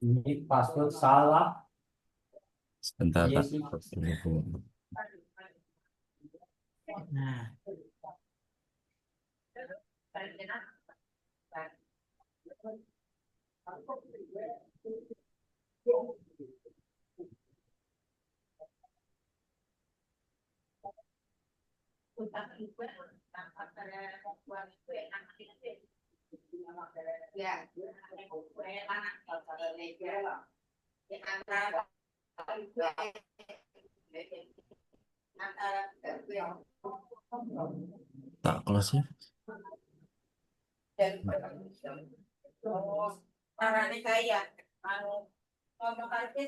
Ini password salah. Sebentar, Iya Pak. sih. Nah, Tak close ya. Caranya kayak ngomong aja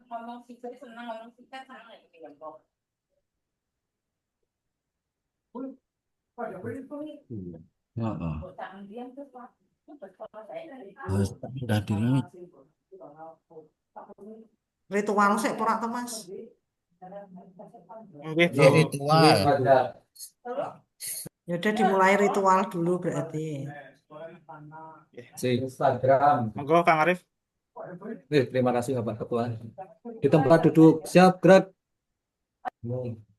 ngomong singkat senang ngomong singkat senang lagi gampang. Heeh. Diam tuh Pak. Udah diri ritual sih pura tuh Mas. Nggih, ya, Bu. ritual. Ya udah dimulai ritual dulu berarti. Instagram. Monggo Kang Arif. Terima kasih Bapak Ketua. Di tempat duduk, siap gerak.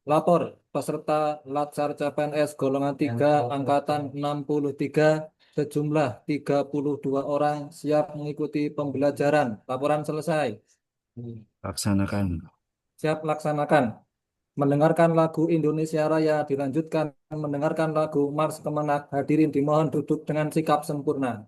Lapor peserta Latsar CPNS golongan 3 angkatan 63 sejumlah 32 orang siap mengikuti pembelajaran. Laporan selesai. Laksanakan. Siap laksanakan. Mendengarkan lagu Indonesia Raya dilanjutkan mendengarkan lagu Mars Kemenang. Hadirin dimohon duduk dengan sikap sempurna.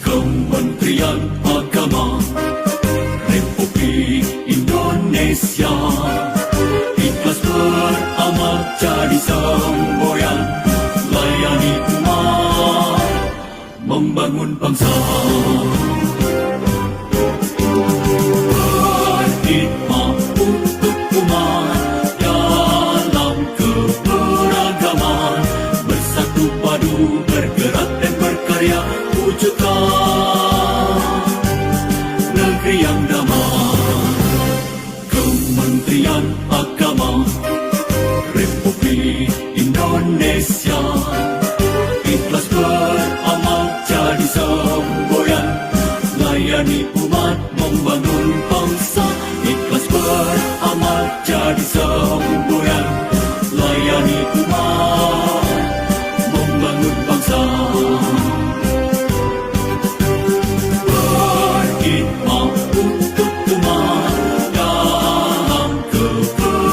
Kementerian Agama Republik Indonesia ikhlas beramal jadi semboyan layani umat membangun bangsa berkhidmat untuk umat dalam keberagaman bersatu padu bergerak dan berkarya wujudkan negeri yang damai. Kementerian Agama Republik Indonesia ikhlas beramal jadi semboyan layani umat membangun bangsa ikhlas beramal jadi semboyan layani umat membangun bangsa berkhidmat untuk umat dalam keberagaman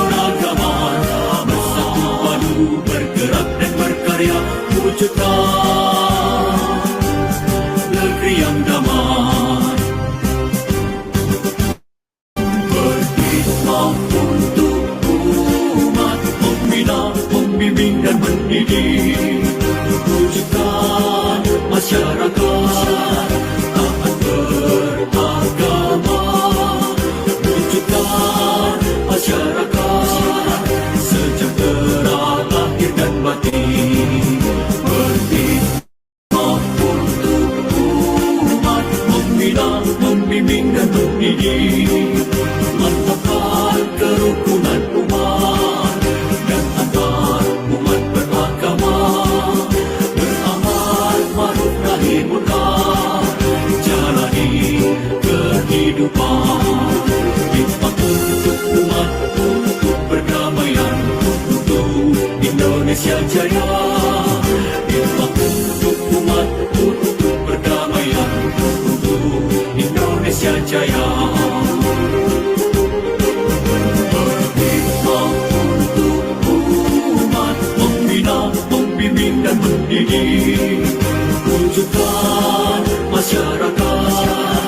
masyarakat taat beragama, wujudkan masyarakat sejahtera lahir dan batin, berhikmah untuk umat, membina, membimbing dan mendidik, mantapkan kerukunan umat dan antar umat beragama, beramal ma'ruf nahi munkar, jalani kehidupan, hikmat untuk umat, untuk perdamaian, untuk Indonesia Jaya, hikmat untuk umat, untuk perdamaian, untuk Indonesia Jaya. Berhikmah untuk umat, membina, membimbing dan mendidik, wujudkan masyarakat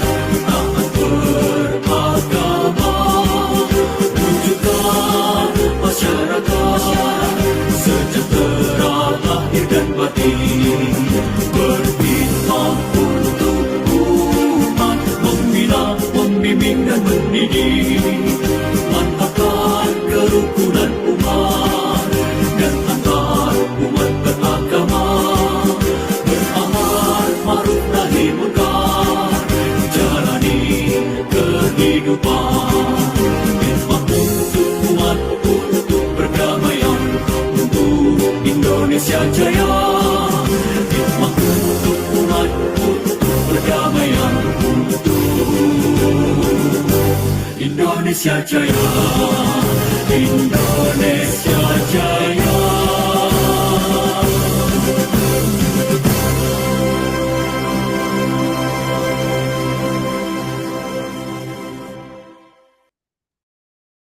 taat beragama, wujudkan masyarakat sejahtera lahir dan batin, berhikmah untuk umat, membina, membimbing dan mendidik, mantapkan kerukunan umat dan antar umat beragama, beramal ma'ruf nahi munkar, jalani kehidupan, hikmat untuk umat, untuk perdamaian, untuk Indonesia Jaya, hikmat untuk umat, untuk perdamaian, untuk Indonesia Jaya, Indonesia Jaya.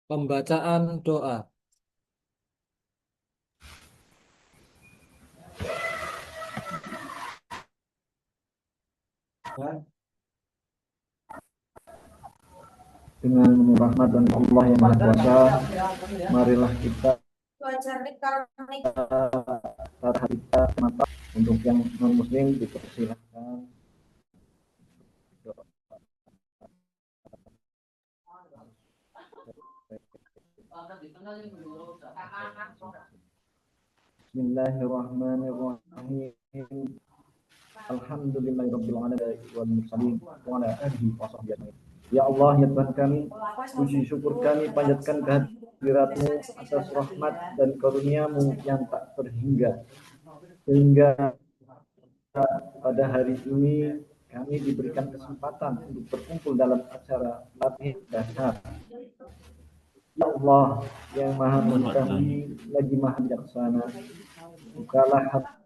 Pembacaan doa. Dengan rahmat dan Allah yang Maha Kuasa, marilah kita taruh kita mata. Untuk yang non muslim dipersilahkan. Bismillahirrahmanirrahim. Alhamdulillahirabbil alamin wal mursalin wa ala alihi wa sahbihi ajmain. Ya Allah, ya Tuhan kami, puji syukur kami panjatkan kehadirat-Mu atas rahmat dan karunia-Mu yang tak terhingga, sehingga pada hari ini kami diberikan kesempatan untuk berkumpul dalam acara latih dasar. Ya Allah yang Maha Mengetahui lagi Maha Bijaksana, bukalah hati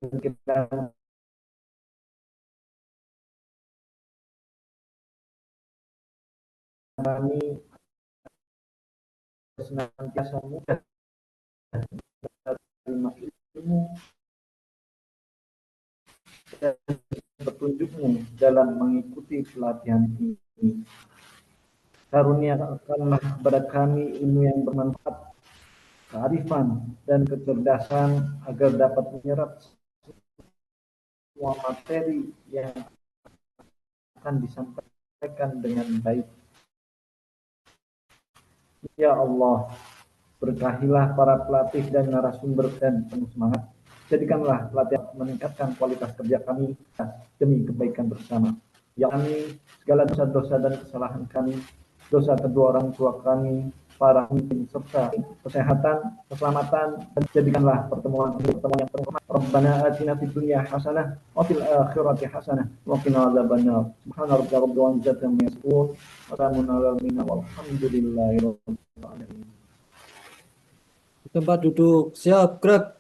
kita kami senantiasa mudah terima ilmu dan petunjuk-Mu dalam mengikuti pelatihan ini. Karuniakanlah kepada kami ilmu yang bermanfaat, kearifan dan kecerdasan agar dapat menyerap semua materi yang akan disampaikan dengan baik. Ya Allah, berkahilah para pelatih dan narasumber dan penuh semangat. Jadikanlah pelatihan meningkatkan kualitas kerja kami demi kebaikan bersama. Ya kami, segala dosa-dosa dan kesalahan kami, dosa kedua orang tua kami, para pemimpin serta kesehatan, keselamatan, dan jadikanlah pertemuan yang penuh. Rabbana atina fid dunya hasanah wa fil akhirati hasanah wa qina adzabannar. Subhana rabbika rabbil izzati amma yasifun wa salamun alal mursalin walhamdulillahi rabbil alamin. Tempat duduk. Siap, gerak.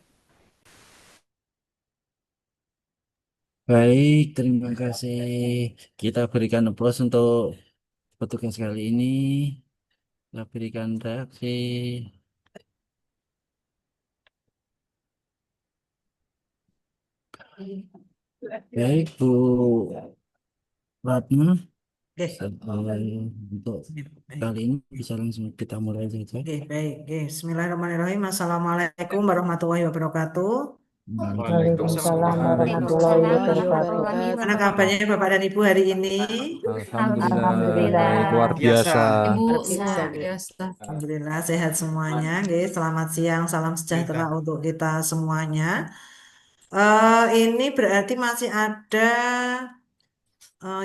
Baik, terima kasih. Kita berikan aplaus untuk petugas kali ini. Kita berikan reaksi. Baik, Bu Ratna, Oke, untuk baik. kali ini bisa langsung kita mulai saja. Oke, baik. Oke, Bismillahirrahmanirrahim. Assalamualaikum warahmatullahi wabarakatuh. Waalaikumsalam warahmatullahi wabarakatuh. Mana kabarnya Bapak dan Ibu hari ini? Alhamdulillah baik, luar biasa. Alhamdulillah sehat semuanya. Oke, selamat siang, salam sejahtera untuk kita semuanya. Ini berarti masih ada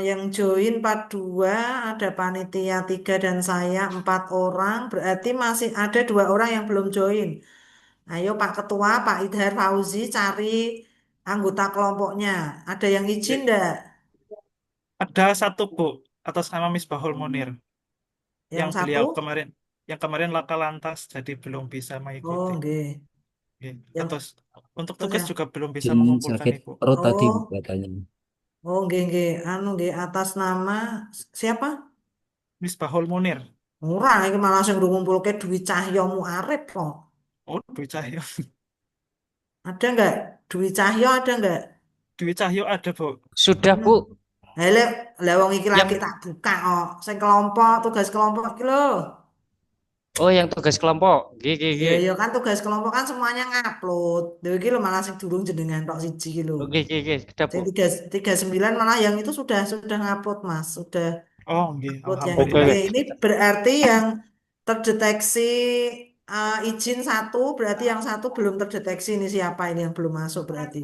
yang join 42, ada panitia 3 dan saya 4 orang. Berarti masih ada 2 orang yang belum join. Ayo Pak Ketua, Pak Idhar Fauzi cari anggota kelompoknya. Ada yang izin enggak? Ada satu Bu, atas nama Misbahul Munir, Yang yang beliau satu? kemarin laka lantas, jadi belum bisa Oh, mengikuti. nggih. Oke. Yang Terus untuk terus tugas yang juga belum bisa Izin mengumpulkan sakit Ibu. perut tadi, Bu, Oh, katanya. oh nggih nggih. Anu nggih atas nama siapa? Misbahul Munir. Murah iki malah sing ngumpulke Dwi Cahyo Muarif kok. Oh, Dwi Cahyo. Ada enggak? Dwi Cahyo ada enggak? Dwi Cahyo ada Bu. Sudah, Mana? Bu. Lah wong iki lagi Yang tak buka kok. Sing kelompok, tugas kelompok iki lho. yang tugas kelompok. Iya, iya kan tugas kelompok kan semuanya ngupload. Lha iki lho malah sing durung jenengan tok siji iki lho. Sudah, Sing Bu. 39 malah yang itu sudah ngupload Mas, sudah Oh, nggih, upload yang itu. alhamdulillah. Oke, ini berarti yang terdeteksi izin satu, berarti yang satu belum terdeteksi ini siapa ini yang belum masuk berarti.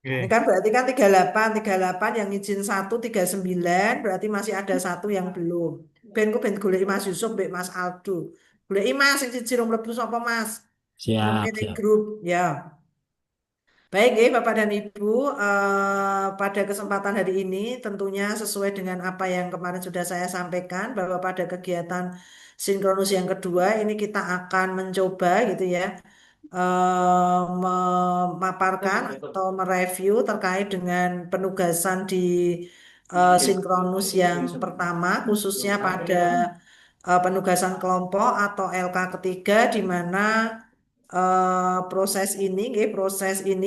Ini Nggih. kan berarti kan 38 yang izin satu 39 berarti masih ada satu yang belum. Ben goleki Mas Yusuf mbek Mas Aldo. Goleki Mas sing siji rong mlebu sapa Mas? Siap, Mungkin di siap. grup ya. Baik, Bapak dan Ibu, pada kesempatan hari ini tentunya sesuai dengan apa yang kemarin sudah saya sampaikan bahwa pada kegiatan sinkronus yang kedua ini kita akan mencoba gitu ya memaparkan atau mereview terkait dengan penugasan di sinkronus yang pertama khususnya pada penugasan kelompok atau LK ketiga di mana proses ini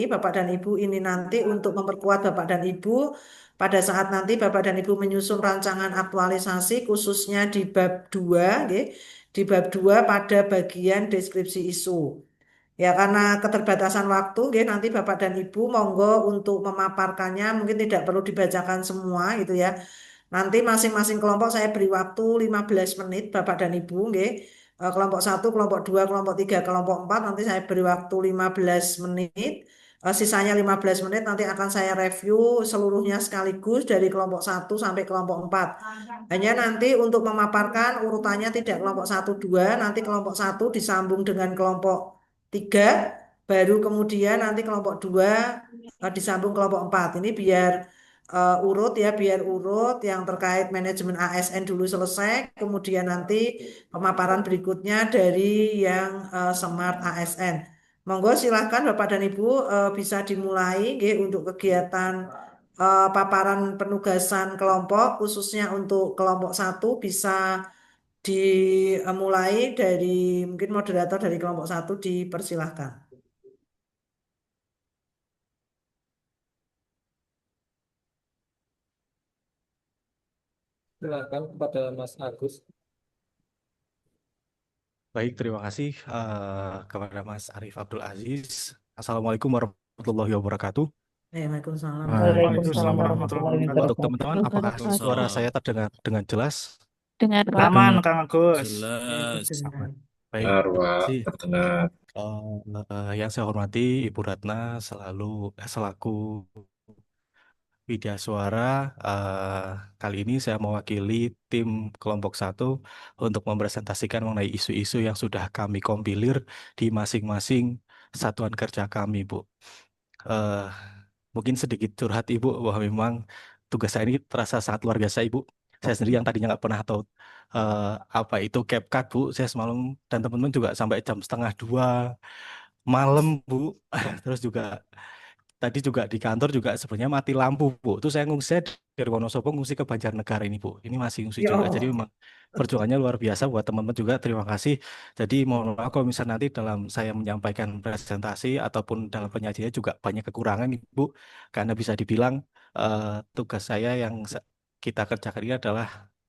Bapak dan Ibu ini nanti untuk memperkuat Bapak dan Ibu pada saat nanti Bapak dan Ibu menyusun rancangan aktualisasi khususnya di bab 2 nggih, di bab 2 pada bagian deskripsi isu. Ya karena keterbatasan waktu nggih, nanti Bapak dan Ibu monggo untuk memaparkannya mungkin tidak perlu dibacakan semua gitu ya. Nanti masing-masing kelompok saya beri waktu 15 menit Bapak dan Ibu nggih. Kelompok 1, kelompok 2, kelompok 3, kelompok 4 nanti saya beri waktu 15 menit. Sisanya 15 menit nanti akan saya review seluruhnya sekaligus dari kelompok 1 sampai kelompok 4. Hanya nanti untuk memaparkan urutannya tidak kelompok 1, 2, nanti kelompok 1 disambung dengan kelompok 3, baru kemudian nanti kelompok 2 disambung kelompok 4. Ini biar urut ya, biar urut yang terkait manajemen ASN dulu selesai, kemudian nanti pemaparan berikutnya dari yang Smart ASN. Monggo silahkan Bapak dan Ibu bisa dimulai nggih, untuk kegiatan paparan penugasan kelompok khususnya untuk kelompok 1 bisa dimulai dari mungkin moderator dari kelompok 1 dipersilahkan. Silakan kepada Mas Agus. Baik, terima kasih kepada Mas Arif Abdul Aziz. Assalamualaikum warahmatullahi wabarakatuh. Waalaikumsalam. Waalaikumsalam warahmatullahi Untuk wabarakatuh. teman-teman, apakah suara saya terdengar dengan jelas? Dengar, Pak. Aman, Kang Agus. Jelas. Dengan Baik, terima kasih. Yang saya hormati Ibu Ratna selaku Widya Suara. Kali ini saya mewakili tim kelompok 1 untuk mempresentasikan mengenai isu-isu yang sudah kami kompilir di masing-masing satuan kerja kami, Bu. Mungkin sedikit curhat Ibu, bahwa memang tugas saya ini terasa sangat luar biasa, Ibu. Saya sendiri yang tadinya nggak pernah tahu apa itu CapCut, Bu. Saya semalam dan teman-teman juga sampai jam 1:30 malam, Bu. Terus juga tadi juga di kantor juga sebenarnya mati lampu, Bu. Itu saya ngungsi dari Wonosobo ngungsi ke Banjarnegara ini Bu. Ini masih ngungsi Ya juga. Jadi Allah. memang perjuangannya luar biasa buat teman-teman juga. Terima kasih. Jadi mohon maaf kalau misalnya nanti dalam saya menyampaikan presentasi ataupun dalam penyajiannya juga banyak kekurangan Ibu. Karena bisa dibilang tugas saya yang kita kerjakan ini adalah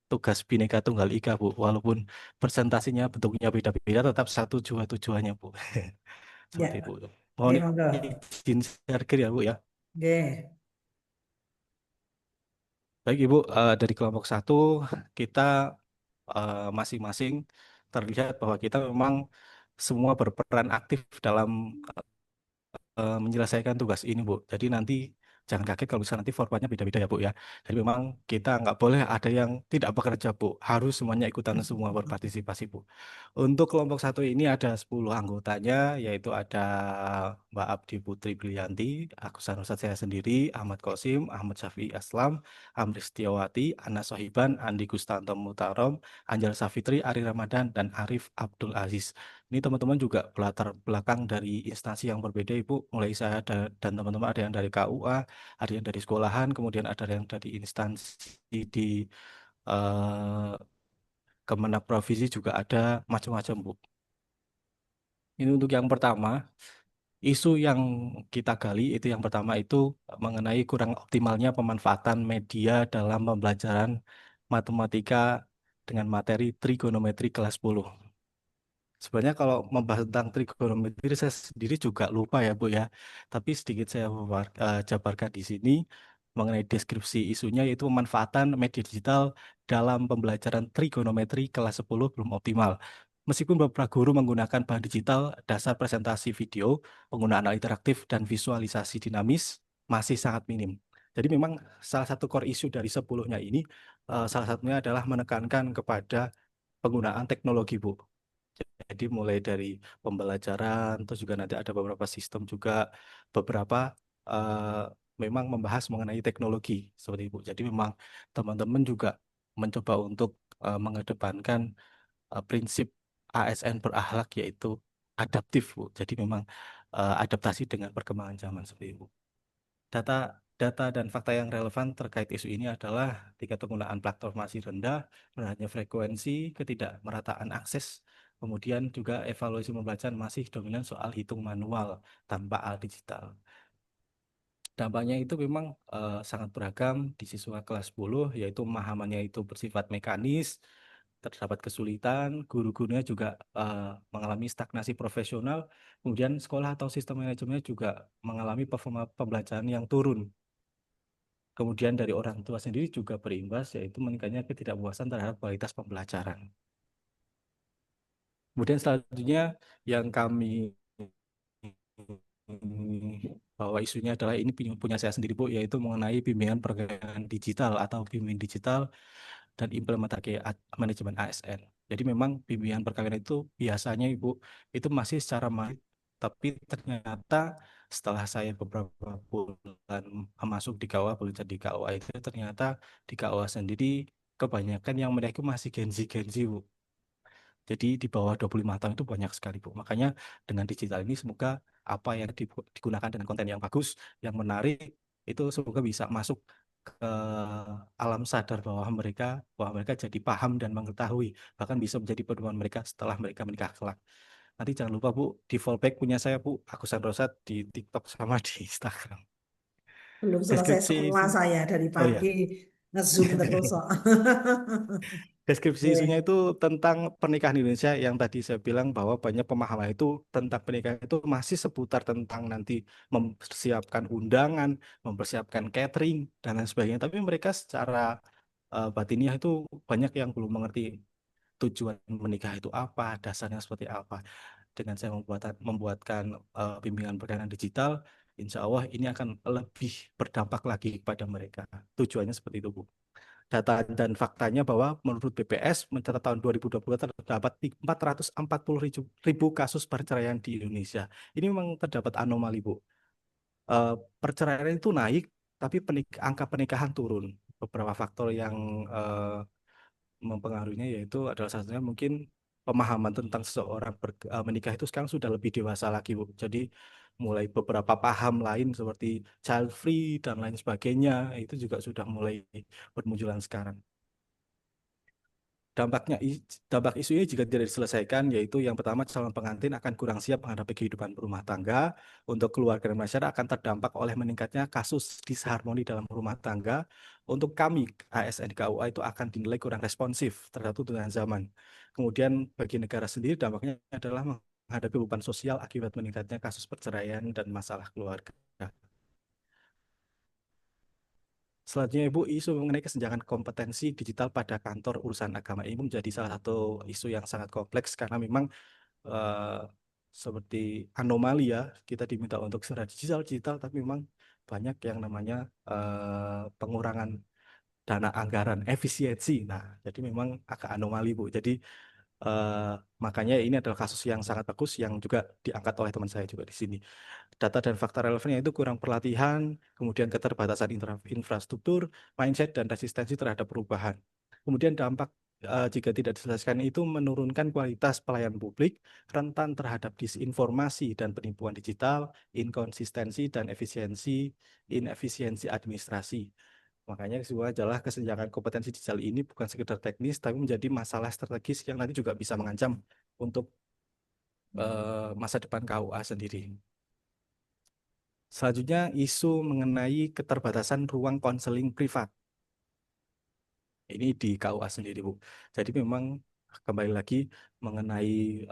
tugas Bhinneka Tunggal Ika Bu. Walaupun presentasinya bentuknya beda-beda tetap satu tujuannya Bu. Seperti Ya, itu. oke, Mohon monggo. izin share screen ya Bu ya. Oke. Baik Ibu, dari kelompok satu kita masing-masing terlihat bahwa kita memang semua berperan aktif dalam menyelesaikan tugas ini, Bu. Jadi nanti jangan kaget kalau misalnya nanti formatnya beda-beda ya, Bu ya. Jadi memang kita nggak boleh ada yang tidak bekerja, Bu. Harus semuanya ikutan semua berpartisipasi, Bu. Untuk kelompok satu ini ada 10 anggotanya, yaitu ada Mbak Abdi Putri Brilianti, Agus Sanusat saya sendiri, Ahmad Kosim, Ahmad Syafi'i Aslam, Amri Setiawati, Ana Sohiban, Andi Gustanto Mutarom, Anjal Safitri, Ari Ramadan, dan Arif Abdul Aziz. Ini teman-teman juga berlatar belakang dari instansi yang berbeda, Ibu. Mulai saya dan teman-teman ada yang dari KUA, ada yang dari sekolahan, kemudian ada yang dari instansi di eh, Kemenak Provinsi juga ada macam-macam, Bu. Ini untuk yang pertama, isu yang kita gali itu yang pertama itu mengenai kurang optimalnya pemanfaatan media dalam pembelajaran matematika dengan materi trigonometri kelas 10. Sebenarnya kalau membahas tentang trigonometri saya sendiri juga lupa ya Bu ya. Tapi sedikit saya jabarkan di sini mengenai deskripsi isunya yaitu pemanfaatan media digital dalam pembelajaran trigonometri kelas 10 belum optimal. Meskipun beberapa guru menggunakan bahan digital, dasar presentasi video, penggunaan hal interaktif dan visualisasi dinamis masih sangat minim. Jadi memang salah satu core issue dari 10-nya ini salah satunya adalah menekankan kepada penggunaan teknologi Bu. Jadi mulai dari pembelajaran, terus juga nanti ada beberapa sistem juga, beberapa eh, memang membahas mengenai teknologi seperti itu. Jadi memang teman-teman juga mencoba untuk mengedepankan prinsip ASN berakhlak yaitu adaptif, Bu. Jadi memang adaptasi dengan perkembangan zaman seperti itu. Data data dan fakta yang relevan terkait isu ini adalah tingkat penggunaan platform masih rendah, rendahnya frekuensi, ketidakmerataan akses, kemudian juga evaluasi pembelajaran masih dominan soal hitung manual tanpa alat digital. Dampaknya itu memang sangat beragam di siswa kelas 10, yaitu pemahamannya itu bersifat mekanis, terdapat kesulitan, guru-gurunya juga mengalami stagnasi profesional, kemudian sekolah atau sistem manajemennya juga mengalami performa pembelajaran yang turun. Kemudian dari orang tua sendiri juga berimbas, yaitu meningkatnya ketidakpuasan terhadap kualitas pembelajaran. Kemudian selanjutnya yang kami bahwa isunya adalah ini punya saya sendiri Bu, yaitu mengenai bimbingan perdagangan digital atau bimbing digital dan implementasi manajemen ASN. Jadi memang bimbingan perkawinan itu biasanya Ibu itu masih secara tapi ternyata setelah saya beberapa bulan masuk di KUA, belajar di KUA itu ternyata di KUA sendiri kebanyakan yang mereka masih Gen Z Bu. Jadi di bawah 25 tahun itu banyak sekali Bu. Makanya dengan digital ini semoga apa yang digunakan dengan konten yang bagus, yang menarik, itu semoga bisa masuk ke alam sadar bahwa mereka jadi paham dan mengetahui, bahkan bisa menjadi pedoman mereka setelah mereka menikah kelak. Nanti jangan lupa Bu, di fallback punya saya Bu, Akusan Rosat di TikTok sama di Instagram. Belum selesai Deskripsi semua saya dari oh ya, pagi nge-zoom terus kok. deskripsi isunya Oke. itu tentang pernikahan di Indonesia yang tadi saya bilang bahwa banyak pemahaman itu tentang pernikahan itu masih seputar tentang nanti mempersiapkan undangan, mempersiapkan catering dan lain sebagainya. Tapi mereka secara batiniah itu banyak yang belum mengerti tujuan menikah itu apa, dasarnya seperti apa. Dengan saya membuatkan bimbingan pernikahan digital, insya Allah ini akan lebih berdampak lagi kepada mereka. Tujuannya seperti itu, Bu. Data dan faktanya bahwa menurut BPS mencatat tahun 2020 terdapat 440 ribu kasus perceraian di Indonesia. Ini memang terdapat anomali, Bu. Perceraian itu naik, tapi angka pernikahan turun. Beberapa faktor yang mempengaruhinya yaitu adalah salah satunya mungkin pemahaman tentang seseorang menikah itu sekarang sudah lebih dewasa lagi, Bu. Jadi mulai beberapa paham lain seperti child free dan lain sebagainya itu juga sudah mulai bermunculan sekarang. Dampaknya, dampak isu ini jika tidak diselesaikan, yaitu yang pertama calon pengantin akan kurang siap menghadapi kehidupan berumah tangga. Untuk keluarga dan masyarakat akan terdampak oleh meningkatnya kasus disharmoni dalam rumah tangga. Untuk kami, ASN KUA itu akan dinilai kurang responsif terhadap tuntutan zaman. Kemudian bagi negara sendiri dampaknya adalah menghadapi beban sosial akibat meningkatnya kasus perceraian dan masalah keluarga. Selanjutnya Ibu, isu mengenai kesenjangan kompetensi digital pada kantor urusan agama ini menjadi salah satu isu yang sangat kompleks karena memang eh, seperti anomali ya, kita diminta untuk serah digital, tapi memang banyak yang namanya pengurangan dana anggaran, efisiensi. Nah, jadi memang agak anomali Bu. Jadi makanya ini adalah kasus yang sangat bagus yang juga diangkat oleh teman saya juga di sini. Data dan fakta relevannya itu kurang pelatihan, kemudian keterbatasan infrastruktur, mindset, dan resistensi terhadap perubahan. Kemudian dampak jika tidak diselesaikan itu menurunkan kualitas pelayanan publik, rentan terhadap disinformasi dan penipuan digital, inkonsistensi dan inefisiensi administrasi. Makanya semua adalah kesenjangan kompetensi digital ini bukan sekedar teknis, tapi menjadi masalah strategis yang nanti juga bisa mengancam untuk masa depan KUA sendiri. Selanjutnya, isu mengenai keterbatasan ruang konseling privat. Ini di KUA sendiri, Bu. Jadi memang kembali lagi mengenai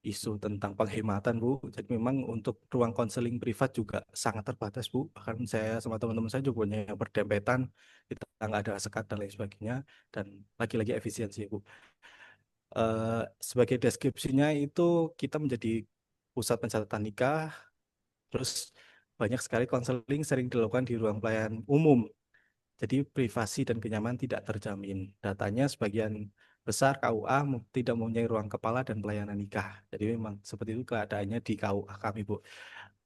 isu tentang penghematan, Bu. Jadi memang untuk ruang konseling privat juga sangat terbatas, Bu. Bahkan saya sama teman-teman saya juga punya yang berdempetan, kita nggak ada sekat dan lain sebagainya. Dan lagi-lagi efisiensi, Bu. Sebagai deskripsinya itu kita menjadi pusat pencatatan nikah, terus banyak sekali konseling sering dilakukan di ruang pelayanan umum. Jadi privasi dan kenyamanan tidak terjamin. Datanya sebagian besar KUA tidak mempunyai ruang kepala dan pelayanan nikah. Jadi memang seperti itu keadaannya di KUA kami, Bu.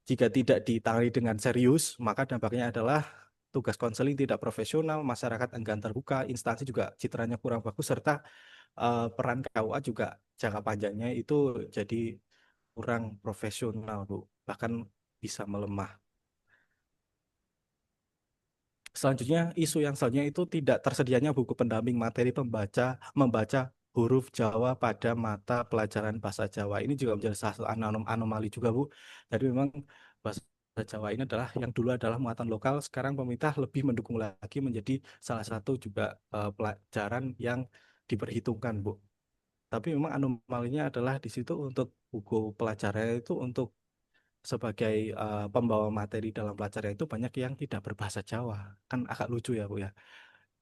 Jika tidak ditangani dengan serius, maka dampaknya adalah tugas konseling tidak profesional, masyarakat enggan terbuka, instansi juga citranya kurang bagus, serta peran KUA juga jangka panjangnya itu jadi kurang profesional, Bu. Bahkan bisa melemah. Selanjutnya, isu yang selanjutnya itu tidak tersedianya buku pendamping materi membaca huruf Jawa pada mata pelajaran bahasa Jawa. Ini juga menjadi salah satu anomali juga, Bu. Jadi memang bahasa Jawa ini adalah yang dulu adalah muatan lokal, sekarang pemerintah lebih mendukung lagi menjadi salah satu juga pelajaran yang diperhitungkan, Bu. Tapi memang anomalinya adalah di situ untuk buku pelajaran itu untuk sebagai pembawa materi dalam pelajaran itu banyak yang tidak berbahasa Jawa. Kan agak lucu ya, Bu ya.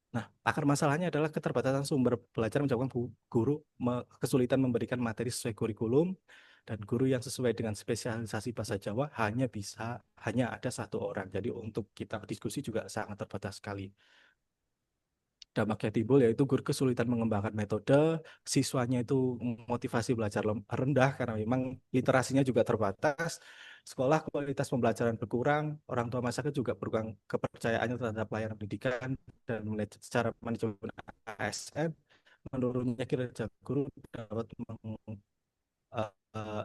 Nah, akar masalahnya adalah keterbatasan sumber belajar menyebabkan guru kesulitan memberikan materi sesuai kurikulum dan guru yang sesuai dengan spesialisasi bahasa Jawa hanya ada satu orang. Jadi untuk kita diskusi juga sangat terbatas sekali. Dampaknya timbul yaitu guru kesulitan mengembangkan metode, siswanya itu motivasi belajar rendah karena memang literasinya juga terbatas, sekolah kualitas pembelajaran berkurang, orang tua masyarakat juga berkurang kepercayaannya terhadap layanan pendidikan dan secara manajemen ASN, menurunnya kinerja guru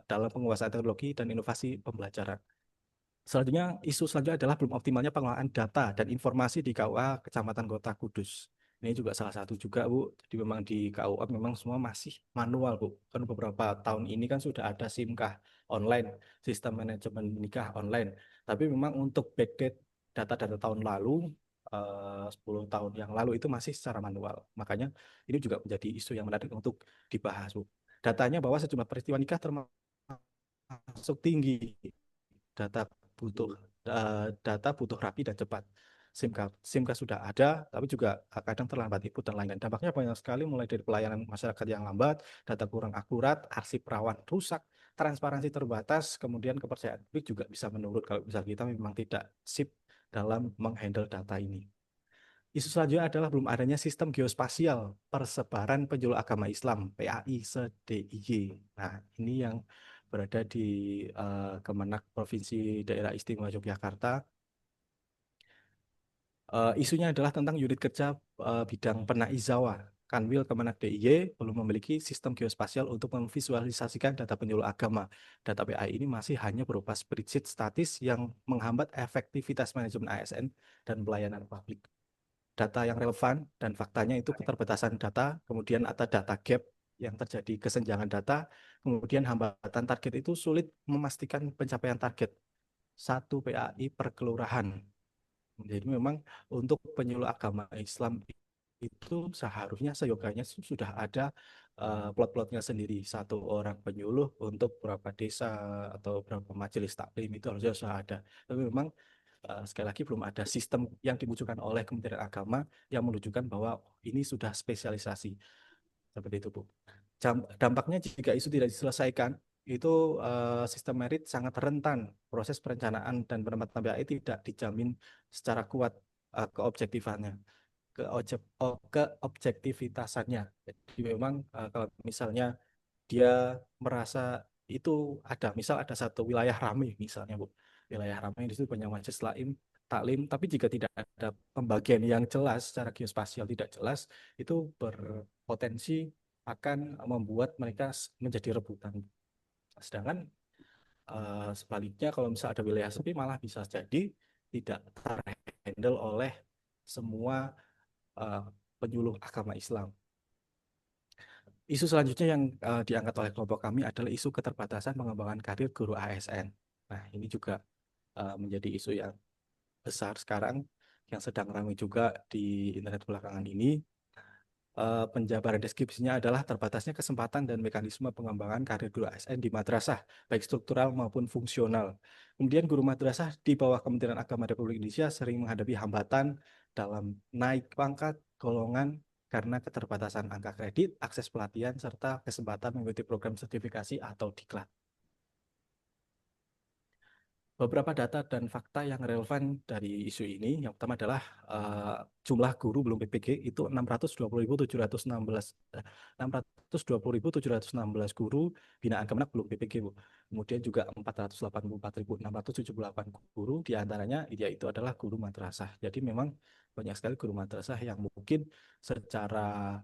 dalam penguasaan teknologi dan inovasi pembelajaran. Selanjutnya, isu selanjutnya adalah belum optimalnya pengelolaan data dan informasi di KUA Kecamatan Kota Kudus. Ini juga salah satu juga, Bu. Jadi memang di KUA memang semua masih manual, Bu. Kan beberapa tahun ini kan sudah ada SIMKah online, sistem manajemen nikah online. Tapi memang untuk backdate data-data tahun lalu, 10 tahun yang lalu itu masih secara manual. Makanya ini juga menjadi isu yang menarik untuk dibahas, Bu. Datanya bahwa sejumlah peristiwa nikah termasuk tinggi. Data butuh rapi dan cepat. SIMKah sudah ada, tapi juga kadang terlambat input dan lain-lain. Dampaknya banyak sekali, mulai dari pelayanan masyarakat yang lambat, data kurang akurat, arsip rawan rusak, transparansi terbatas, kemudian kepercayaan publik juga bisa menurun kalau misal kita memang tidak sip dalam menghandle data ini. Isu selanjutnya adalah belum adanya sistem geospasial persebaran penjuru agama Islam PAI se-DIY. Nah, ini yang berada di Kemenak Provinsi Daerah Istimewa Yogyakarta. Isunya adalah tentang unit kerja bidang penaizawa. Kanwil Kemenak DIY belum memiliki sistem geospasial untuk memvisualisasikan data penyuluh agama. Data PAI ini masih hanya berupa spreadsheet statis yang menghambat efektivitas manajemen ASN dan pelayanan publik. Data yang relevan dan faktanya itu keterbatasan data, kemudian ada data gap yang terjadi kesenjangan data, kemudian hambatan target itu sulit memastikan pencapaian target 1 PAI per kelurahan. Jadi memang untuk penyuluh agama Islam itu seharusnya seyogianya sudah ada plot-plotnya sendiri, 1 orang penyuluh untuk berapa desa atau berapa majelis taklim itu harusnya sudah ada. Tapi memang sekali lagi belum ada sistem yang dimunculkan oleh Kementerian Agama yang menunjukkan bahwa ini sudah spesialisasi. Seperti itu, Bu. Dampaknya jika isu tidak diselesaikan, itu sistem merit sangat rentan. Proses perencanaan dan penempatan PAI tidak dijamin secara kuat keobjektifannya, keobjektivitasannya. Jadi memang kalau misalnya dia merasa itu ada, misal ada satu wilayah ramai misalnya, Bu. Wilayah ramai di situ banyak majelis taklim, tapi jika tidak ada pembagian yang jelas secara geospasial tidak jelas, itu berpotensi akan membuat mereka menjadi rebutan. Sedangkan sebaliknya kalau misalnya ada wilayah sepi malah bisa jadi tidak terhandle oleh semua penyuluh agama Islam. Isu selanjutnya yang diangkat oleh kelompok kami adalah isu keterbatasan pengembangan karir guru ASN. Nah, ini juga menjadi isu yang besar sekarang yang sedang ramai juga di internet belakangan ini. Penjabaran deskripsinya adalah terbatasnya kesempatan dan mekanisme pengembangan karir guru ASN di madrasah, baik struktural maupun fungsional. Kemudian guru madrasah di bawah Kementerian Agama Republik Indonesia sering menghadapi hambatan dalam naik pangkat, golongan, karena keterbatasan angka kredit, akses pelatihan, serta kesempatan mengikuti program sertifikasi atau diklat. Beberapa data dan fakta yang relevan dari isu ini, yang pertama adalah jumlah guru belum PPG itu 620.716 guru binaan Kemenak belum PPG, Bu. Kemudian juga 484.678 guru, diantaranya yaitu adalah guru madrasah. Jadi memang banyak sekali guru madrasah yang mungkin secara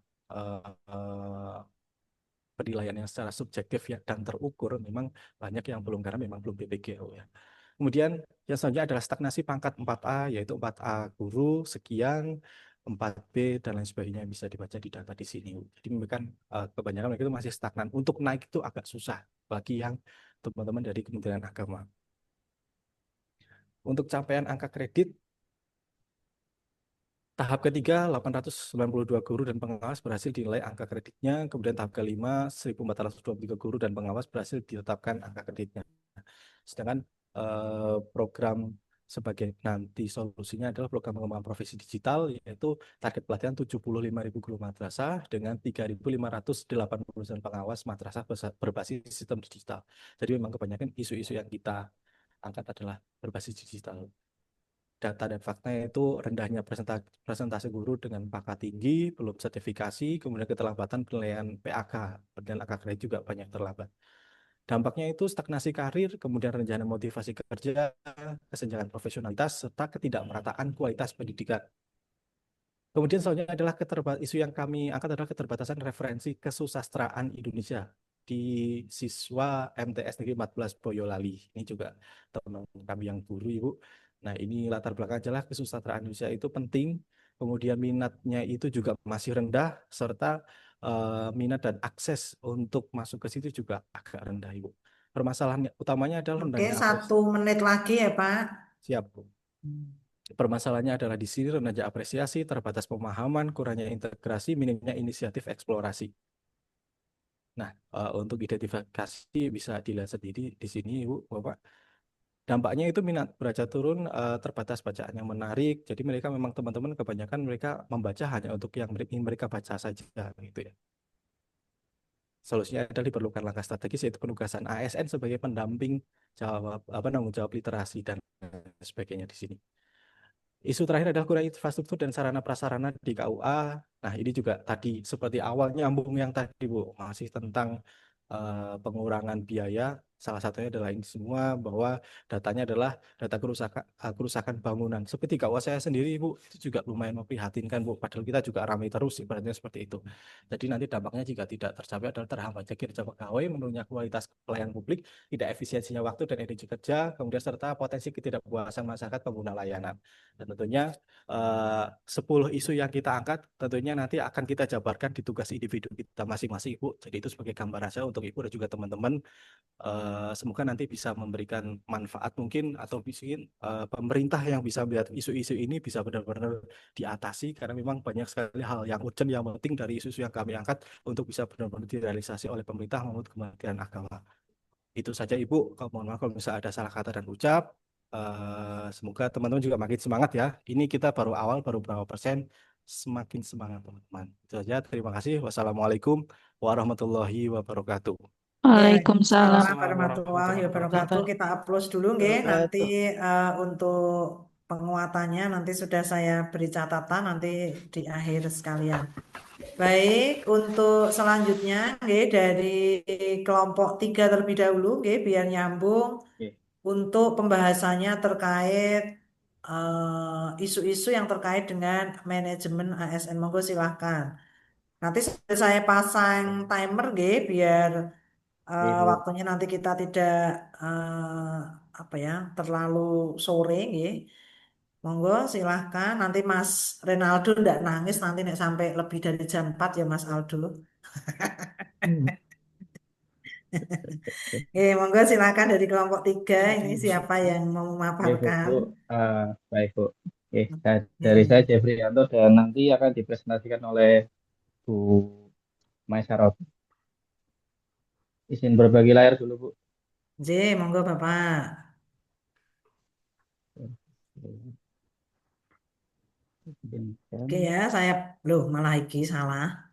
penilaian yang secara subjektif ya dan terukur memang banyak yang belum karena memang belum PPG, ya. Kemudian yang selanjutnya adalah stagnasi pangkat 4A, yaitu 4A guru, sekian, 4B, dan lain sebagainya bisa dibaca di data di sini. Jadi kan kebanyakan mereka itu masih stagnan. Untuk naik itu agak susah bagi yang teman-teman dari Kementerian Agama. Untuk capaian angka kredit, tahap ketiga 892 guru dan pengawas berhasil dinilai angka kreditnya. Kemudian tahap kelima 1423 guru dan pengawas berhasil ditetapkan angka kreditnya. Sedangkan program sebagai nanti solusinya adalah program pengembangan profesi digital, yaitu target pelatihan 75.000 guru madrasah dengan 3.589 pengawas madrasah berbasis sistem digital. Jadi memang kebanyakan isu-isu yang kita angkat adalah berbasis digital. Data dan faktanya itu rendahnya presentasi guru dengan pangkat tinggi, belum sertifikasi, kemudian keterlambatan penilaian PAK, penilaian angka kredit juga banyak terlambat. Dampaknya itu stagnasi karir, kemudian rencana motivasi kerja, kesenjangan profesionalitas, serta ketidakmerataan kualitas pendidikan. Kemudian selanjutnya adalah isu yang kami angkat adalah keterbatasan referensi kesusastraan Indonesia di siswa MTS Negeri 14 Boyolali. Ini juga teman kami yang guru, Ibu. Nah, ini latar belakang adalah kesusastraan Indonesia itu penting, kemudian minatnya itu juga masih rendah, serta minat dan akses untuk masuk ke situ juga agak rendah, Ibu. Permasalahan utamanya adalah rendahnya akses. 1 menit lagi ya, Pak. Siap, Bu. Permasalahannya adalah di sini rendahnya apresiasi, terbatas pemahaman, kurangnya integrasi, minimnya inisiatif eksplorasi. Nah, untuk identifikasi bisa dilihat sendiri di sini, Ibu, Bapak. Dampaknya itu minat baca turun, terbatas bacaan yang menarik. Jadi mereka memang teman-teman kebanyakan mereka membaca hanya untuk yang ingin mereka baca saja, gitu ya. Solusinya adalah diperlukan langkah strategis, yaitu penugasan ASN sebagai pendamping tanggung jawab literasi dan sebagainya di sini. Isu terakhir adalah kurang infrastruktur dan sarana prasarana di KUA. Nah, ini juga tadi seperti awal nyambung yang tadi, Bu, masih tentang pengurangan biaya Salah satunya adalah ini semua bahwa datanya adalah data kerusakan bangunan. Seperti kawan saya sendiri, Bu, itu juga lumayan memprihatinkan, Bu. Padahal kita juga ramai terus, ibaratnya seperti itu. Jadi nanti dampaknya jika tidak tercapai adalah terhambatnya kinerja pegawai, menurunnya kualitas pelayanan publik, tidak efisiensinya waktu dan energi kerja, kemudian serta potensi ketidakpuasan masyarakat pengguna layanan. Dan tentunya 10 isu yang kita angkat tentunya nanti akan kita jabarkan di tugas individu kita masing-masing, Ibu. Jadi itu sebagai gambaran saya untuk Ibu dan juga teman-teman. Semoga nanti bisa memberikan manfaat mungkin atau mungkin pemerintah yang bisa melihat isu-isu ini bisa benar-benar diatasi karena memang banyak sekali hal yang urgent yang penting dari isu-isu yang kami angkat untuk bisa benar-benar direalisasi oleh pemerintah maupun Kementerian Agama. Itu saja Ibu. Mohon maaf kalau misalnya ada salah kata dan ucap. Semoga teman-teman juga makin semangat ya. Ini kita baru awal, baru berapa persen. Semakin semangat teman-teman. Itu saja. Terima kasih. Wassalamualaikum warahmatullahi wabarakatuh. Waalaikumsalam. Waalaikumsalam warahmatullahi wabarakatuh. Kita upload dulu nggih. Nanti untuk penguatannya nanti sudah saya beri catatan nanti di akhir sekalian. Baik, untuk selanjutnya nggih dari kelompok 3 terlebih dahulu nggih biar nyambung untuk pembahasannya terkait isu-isu yang terkait dengan manajemen ASN. Monggo silahkan. Nanti saya pasang timer nggih biar waktunya nanti kita tidak terlalu sore nggih. Monggo silahkan. Nanti Mas Renaldo ndak nangis nanti nek sampai lebih dari jam 4 ya Mas Aldo. Monggo silahkan dari kelompok 3 ini siapa yang mau memaparkan? Baik Bu. Dari saya Jeffriyanto dan nanti akan dipresentasikan oleh Bu Maisarot. Izin berbagi layar dulu Bu. Monggo Bapak. Oke ya, saya malah iki salah.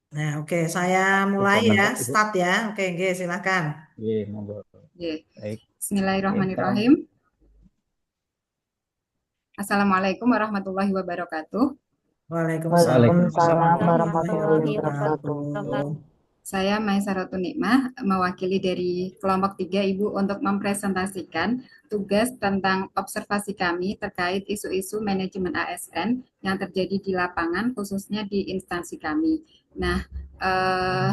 Nah, oke, saya mulai ya, start ya. Oke, silakan. Monggo. Baik. Bismillahirrahmanirrahim. Assalamualaikum warahmatullahi wabarakatuh. Waalaikumsalam warahmatullahi wabarakatuh. Saya Maisarotun Nikmah, mewakili dari kelompok 3 Ibu untuk mempresentasikan tugas tentang observasi kami terkait isu-isu manajemen ASN yang terjadi di lapangan, khususnya di instansi kami. Nah,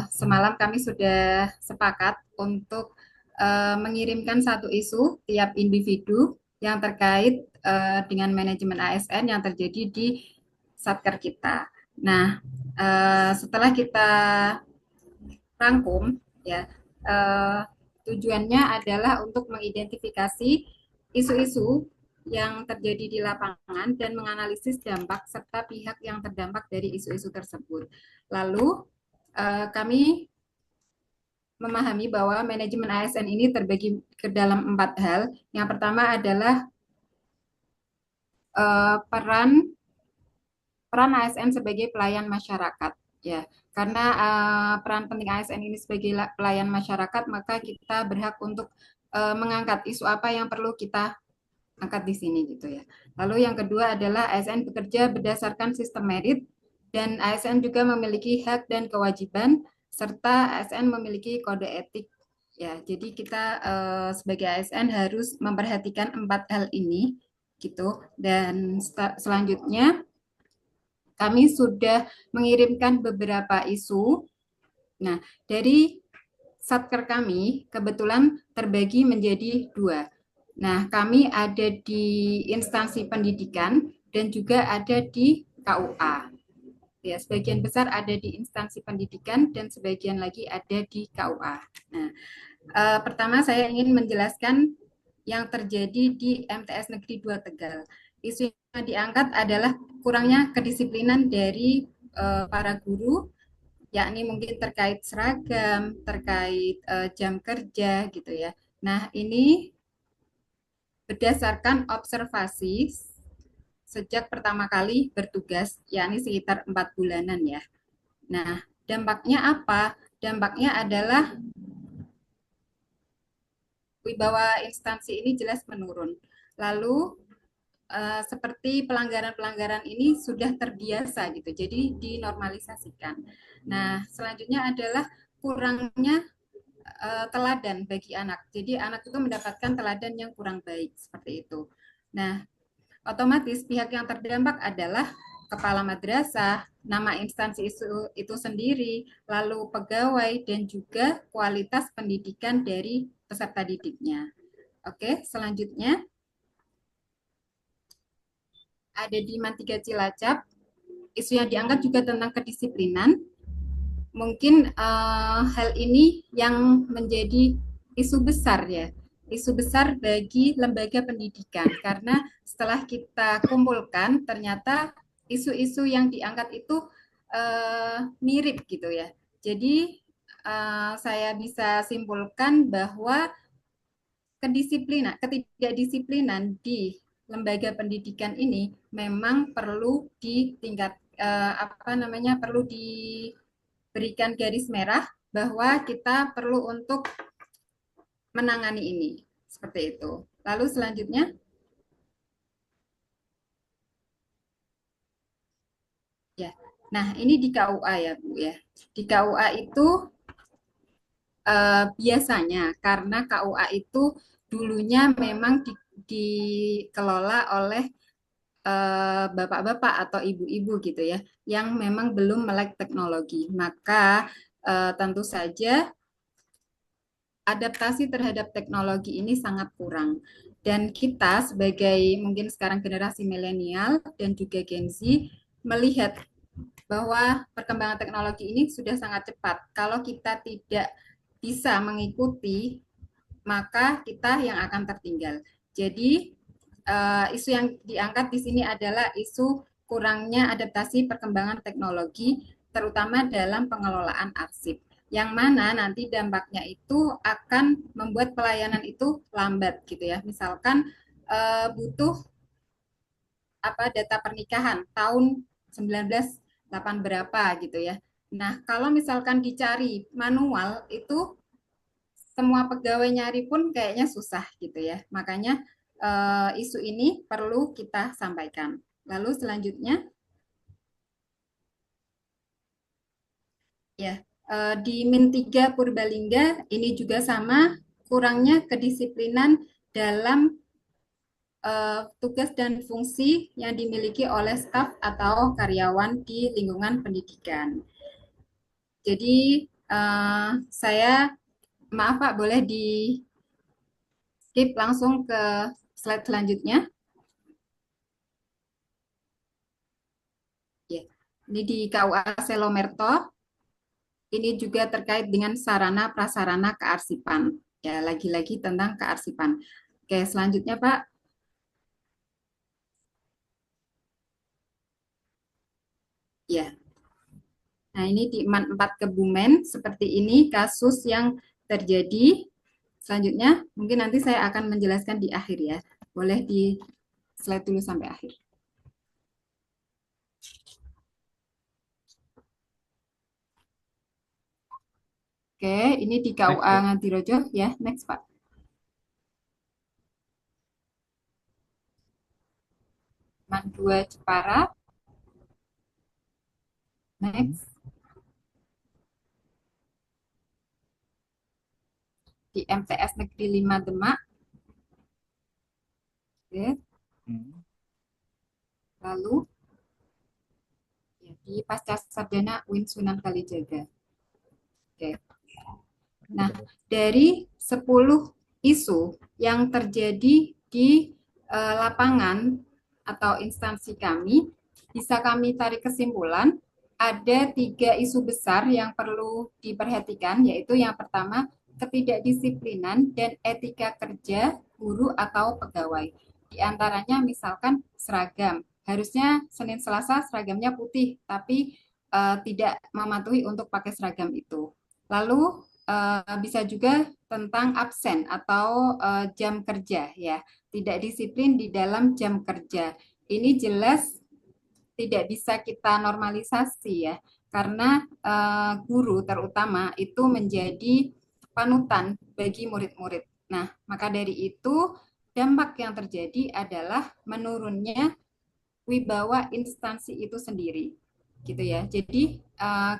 semalam kami sudah sepakat untuk mengirimkan satu isu tiap individu yang terkait dengan manajemen ASN yang terjadi di satker kita. Nah, setelah kita rangkum, ya, tujuannya adalah untuk mengidentifikasi isu-isu yang terjadi di lapangan dan menganalisis dampak serta pihak yang terdampak dari isu-isu tersebut. Lalu kami memahami bahwa manajemen ASN ini terbagi ke dalam 4 hal. Yang pertama adalah peran ASN sebagai pelayan masyarakat, ya. Karena peran penting ASN ini sebagai pelayan masyarakat, maka kita berhak untuk mengangkat isu apa yang perlu kita angkat di sini gitu ya. Lalu yang kedua adalah ASN bekerja berdasarkan sistem merit dan ASN juga memiliki hak dan kewajiban serta ASN memiliki kode etik. Ya, jadi kita sebagai ASN harus memperhatikan 4 hal ini gitu. Dan selanjutnya kami sudah mengirimkan beberapa isu. Nah, dari satker kami kebetulan terbagi menjadi 2. Nah, kami ada di instansi pendidikan dan juga ada di KUA. Ya, sebagian besar ada di instansi pendidikan dan sebagian lagi ada di KUA. Nah, pertama saya ingin menjelaskan yang terjadi di MTS Negeri 2 Tegal. Isu yang diangkat adalah kurangnya kedisiplinan dari para guru, yakni mungkin terkait seragam, terkait jam kerja gitu ya. Nah, ini berdasarkan observasi sejak pertama kali bertugas, yakni sekitar 4 bulanan ya. Nah, dampaknya apa? Dampaknya adalah wibawa instansi ini jelas menurun. Lalu seperti pelanggaran-pelanggaran ini sudah terbiasa gitu, jadi dinormalisasikan. Nah, selanjutnya adalah kurangnya teladan bagi anak. Jadi anak itu mendapatkan teladan yang kurang baik seperti itu. Nah, otomatis pihak yang terdampak adalah kepala madrasah, nama instansi itu sendiri, lalu pegawai dan juga kualitas pendidikan dari peserta didiknya. Oke, selanjutnya ada di Man3 Cilacap. Isu yang diangkat juga tentang kedisiplinan. Mungkin hal ini yang menjadi isu besar ya, isu besar bagi lembaga pendidikan, karena setelah kita kumpulkan ternyata isu-isu yang diangkat itu mirip gitu ya. Jadi saya bisa simpulkan bahwa ketidakdisiplinan di lembaga pendidikan ini memang perlu perlu diberikan garis merah bahwa kita perlu untuk menangani ini seperti itu. Lalu selanjutnya ya. Nah, ini di KUA ya, Bu ya. Di KUA itu biasanya karena KUA itu dulunya memang dikelola oleh bapak-bapak atau ibu-ibu gitu ya, yang memang belum melek teknologi. Maka tentu saja adaptasi terhadap teknologi ini sangat kurang. Dan kita sebagai mungkin sekarang generasi milenial dan juga Gen Z melihat bahwa perkembangan teknologi ini sudah sangat cepat. Kalau kita tidak bisa mengikuti, maka kita yang akan tertinggal. Jadi isu yang diangkat di sini adalah isu kurangnya adaptasi perkembangan teknologi, terutama dalam pengelolaan arsip, yang mana nanti dampaknya itu akan membuat pelayanan itu lambat gitu ya. Misalkan butuh data pernikahan tahun 1908 berapa gitu ya. Nah, kalau misalkan dicari manual itu semua pegawai nyari pun kayaknya susah gitu ya. Makanya isu ini perlu kita sampaikan. Lalu selanjutnya ya, di Min3 Purbalingga ini juga sama, kurangnya kedisiplinan dalam tugas dan fungsi yang dimiliki oleh staf atau karyawan di lingkungan pendidikan. Jadi saya maaf Pak, boleh di skip langsung ke slide selanjutnya. Ya, ini di KUA Selomerto. Ini juga terkait dengan sarana prasarana kearsipan. Ya, lagi-lagi tentang kearsipan. Oke, selanjutnya Pak. Ya. Nah, ini di Man 4 Kebumen seperti ini kasus yang terjadi. Selanjutnya, mungkin nanti saya akan menjelaskan di akhir ya. Boleh di slide dulu sampai akhir. Oke, ini di KUA Ngadirojo ya. Next, Pak. Man 2 Jepara. Next. Di MTS Negeri 5 Demak. Oke. Lalu ya, di Pasca Sarjana UIN Sunan Kalijaga. Oke. Nah, dari 10 isu yang terjadi di lapangan atau instansi kami, bisa kami tarik kesimpulan ada 3 isu besar yang perlu diperhatikan, yaitu yang pertama ketidakdisiplinan dan etika kerja guru atau pegawai. Di antaranya misalkan seragam. Harusnya Senin Selasa seragamnya putih, tapi tidak mematuhi untuk pakai seragam itu. Lalu bisa juga tentang absen atau jam kerja ya. Tidak disiplin di dalam jam kerja. Ini jelas tidak bisa kita normalisasi ya. Karena guru terutama itu menjadi panutan bagi murid-murid. Nah, maka dari itu dampak yang terjadi adalah menurunnya wibawa instansi itu sendiri, gitu ya. Jadi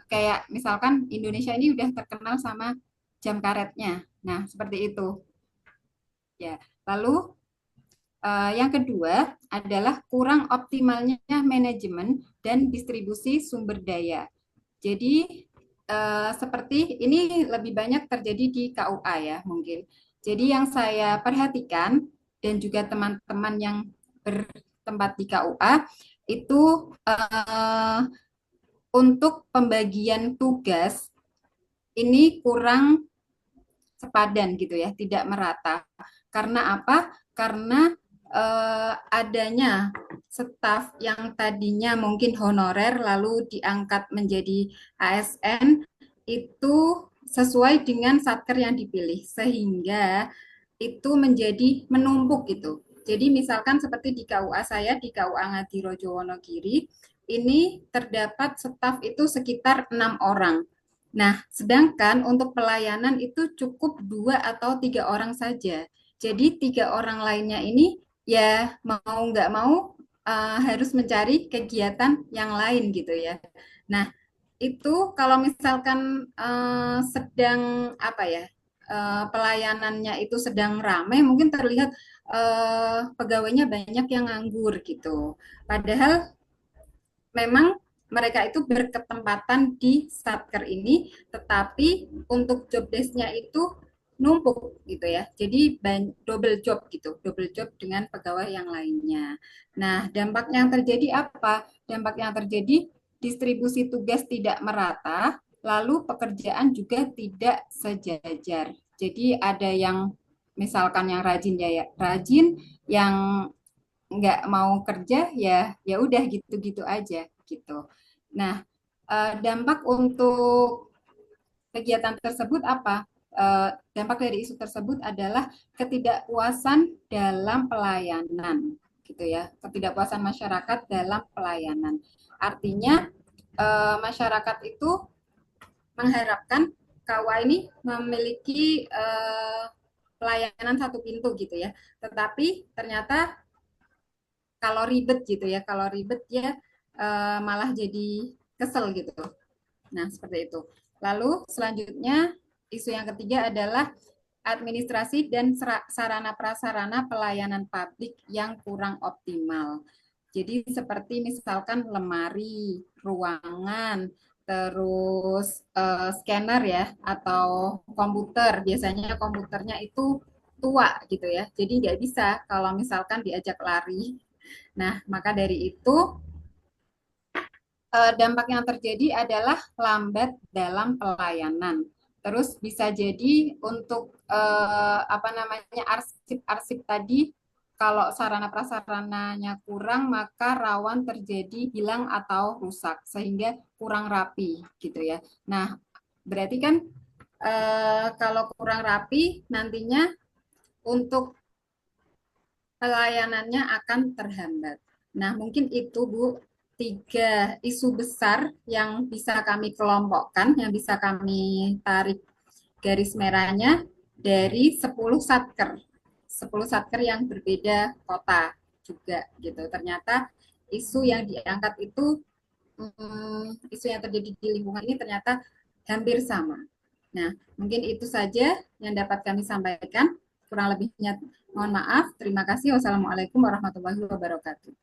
kayak misalkan Indonesia ini udah terkenal sama jam karetnya. Nah, seperti itu. Ya, lalu yang kedua adalah kurang optimalnya manajemen dan distribusi sumber daya. Jadi seperti ini lebih banyak terjadi di KUA ya mungkin. Jadi yang saya perhatikan dan juga teman-teman yang bertempat di KUA itu untuk pembagian tugas ini kurang sepadan gitu ya, tidak merata. Karena apa? Karena adanya staf yang tadinya mungkin honorer lalu diangkat menjadi ASN itu sesuai dengan satker yang dipilih sehingga itu menjadi menumpuk gitu. Jadi misalkan seperti di KUA saya di KUA Ngadirojo Wonogiri ini terdapat staf itu sekitar 6 orang. Nah, sedangkan untuk pelayanan itu cukup 2 atau 3 orang saja. Jadi 3 orang lainnya ini ya mau nggak mau harus mencari kegiatan yang lain gitu ya. Nah, itu kalau misalkan sedang apa ya pelayanannya itu sedang ramai, mungkin terlihat pegawainya banyak yang nganggur gitu. Padahal memang mereka itu berketempatan di satker ini, tetapi untuk job desk-nya itu numpuk gitu ya. Jadi double job gitu, double job dengan pegawai yang lainnya. Nah, dampak yang terjadi apa? Dampak yang terjadi distribusi tugas tidak merata, lalu pekerjaan juga tidak sejajar. Jadi ada yang misalkan yang rajin ya rajin, yang nggak mau kerja ya ya udah gitu-gitu aja gitu. Nah, dampak untuk kegiatan tersebut apa? Dampak dari isu tersebut adalah ketidakpuasan dalam pelayanan gitu ya, ketidakpuasan masyarakat dalam pelayanan. Artinya masyarakat itu mengharapkan KUA ini memiliki pelayanan satu pintu gitu ya, tetapi ternyata kalau ribet gitu ya, kalau ribet ya malah jadi kesel gitu. Nah, seperti itu. Lalu selanjutnya isu yang ketiga adalah administrasi dan sarana prasarana pelayanan publik yang kurang optimal. Jadi seperti misalkan lemari, ruangan, terus scanner ya atau komputer. Biasanya komputernya itu tua gitu ya. Jadi nggak bisa kalau misalkan diajak lari. Nah, maka dari itu dampak yang terjadi adalah lambat dalam pelayanan. Terus bisa jadi untuk apa namanya arsip-arsip tadi kalau sarana prasarananya kurang maka rawan terjadi hilang atau rusak sehingga kurang rapi gitu ya. Nah, berarti kan kalau kurang rapi nantinya untuk pelayanannya akan terhambat. Nah, mungkin itu Bu 3 isu besar yang bisa kami kelompokkan, yang bisa kami tarik garis merahnya dari 10 satker. 10 satker yang berbeda kota juga gitu. Ternyata isu yang diangkat itu isu yang terjadi di lingkungan ini ternyata hampir sama. Nah, mungkin itu saja yang dapat kami sampaikan. Kurang lebihnya mohon maaf. Terima kasih. Wassalamualaikum warahmatullahi wabarakatuh.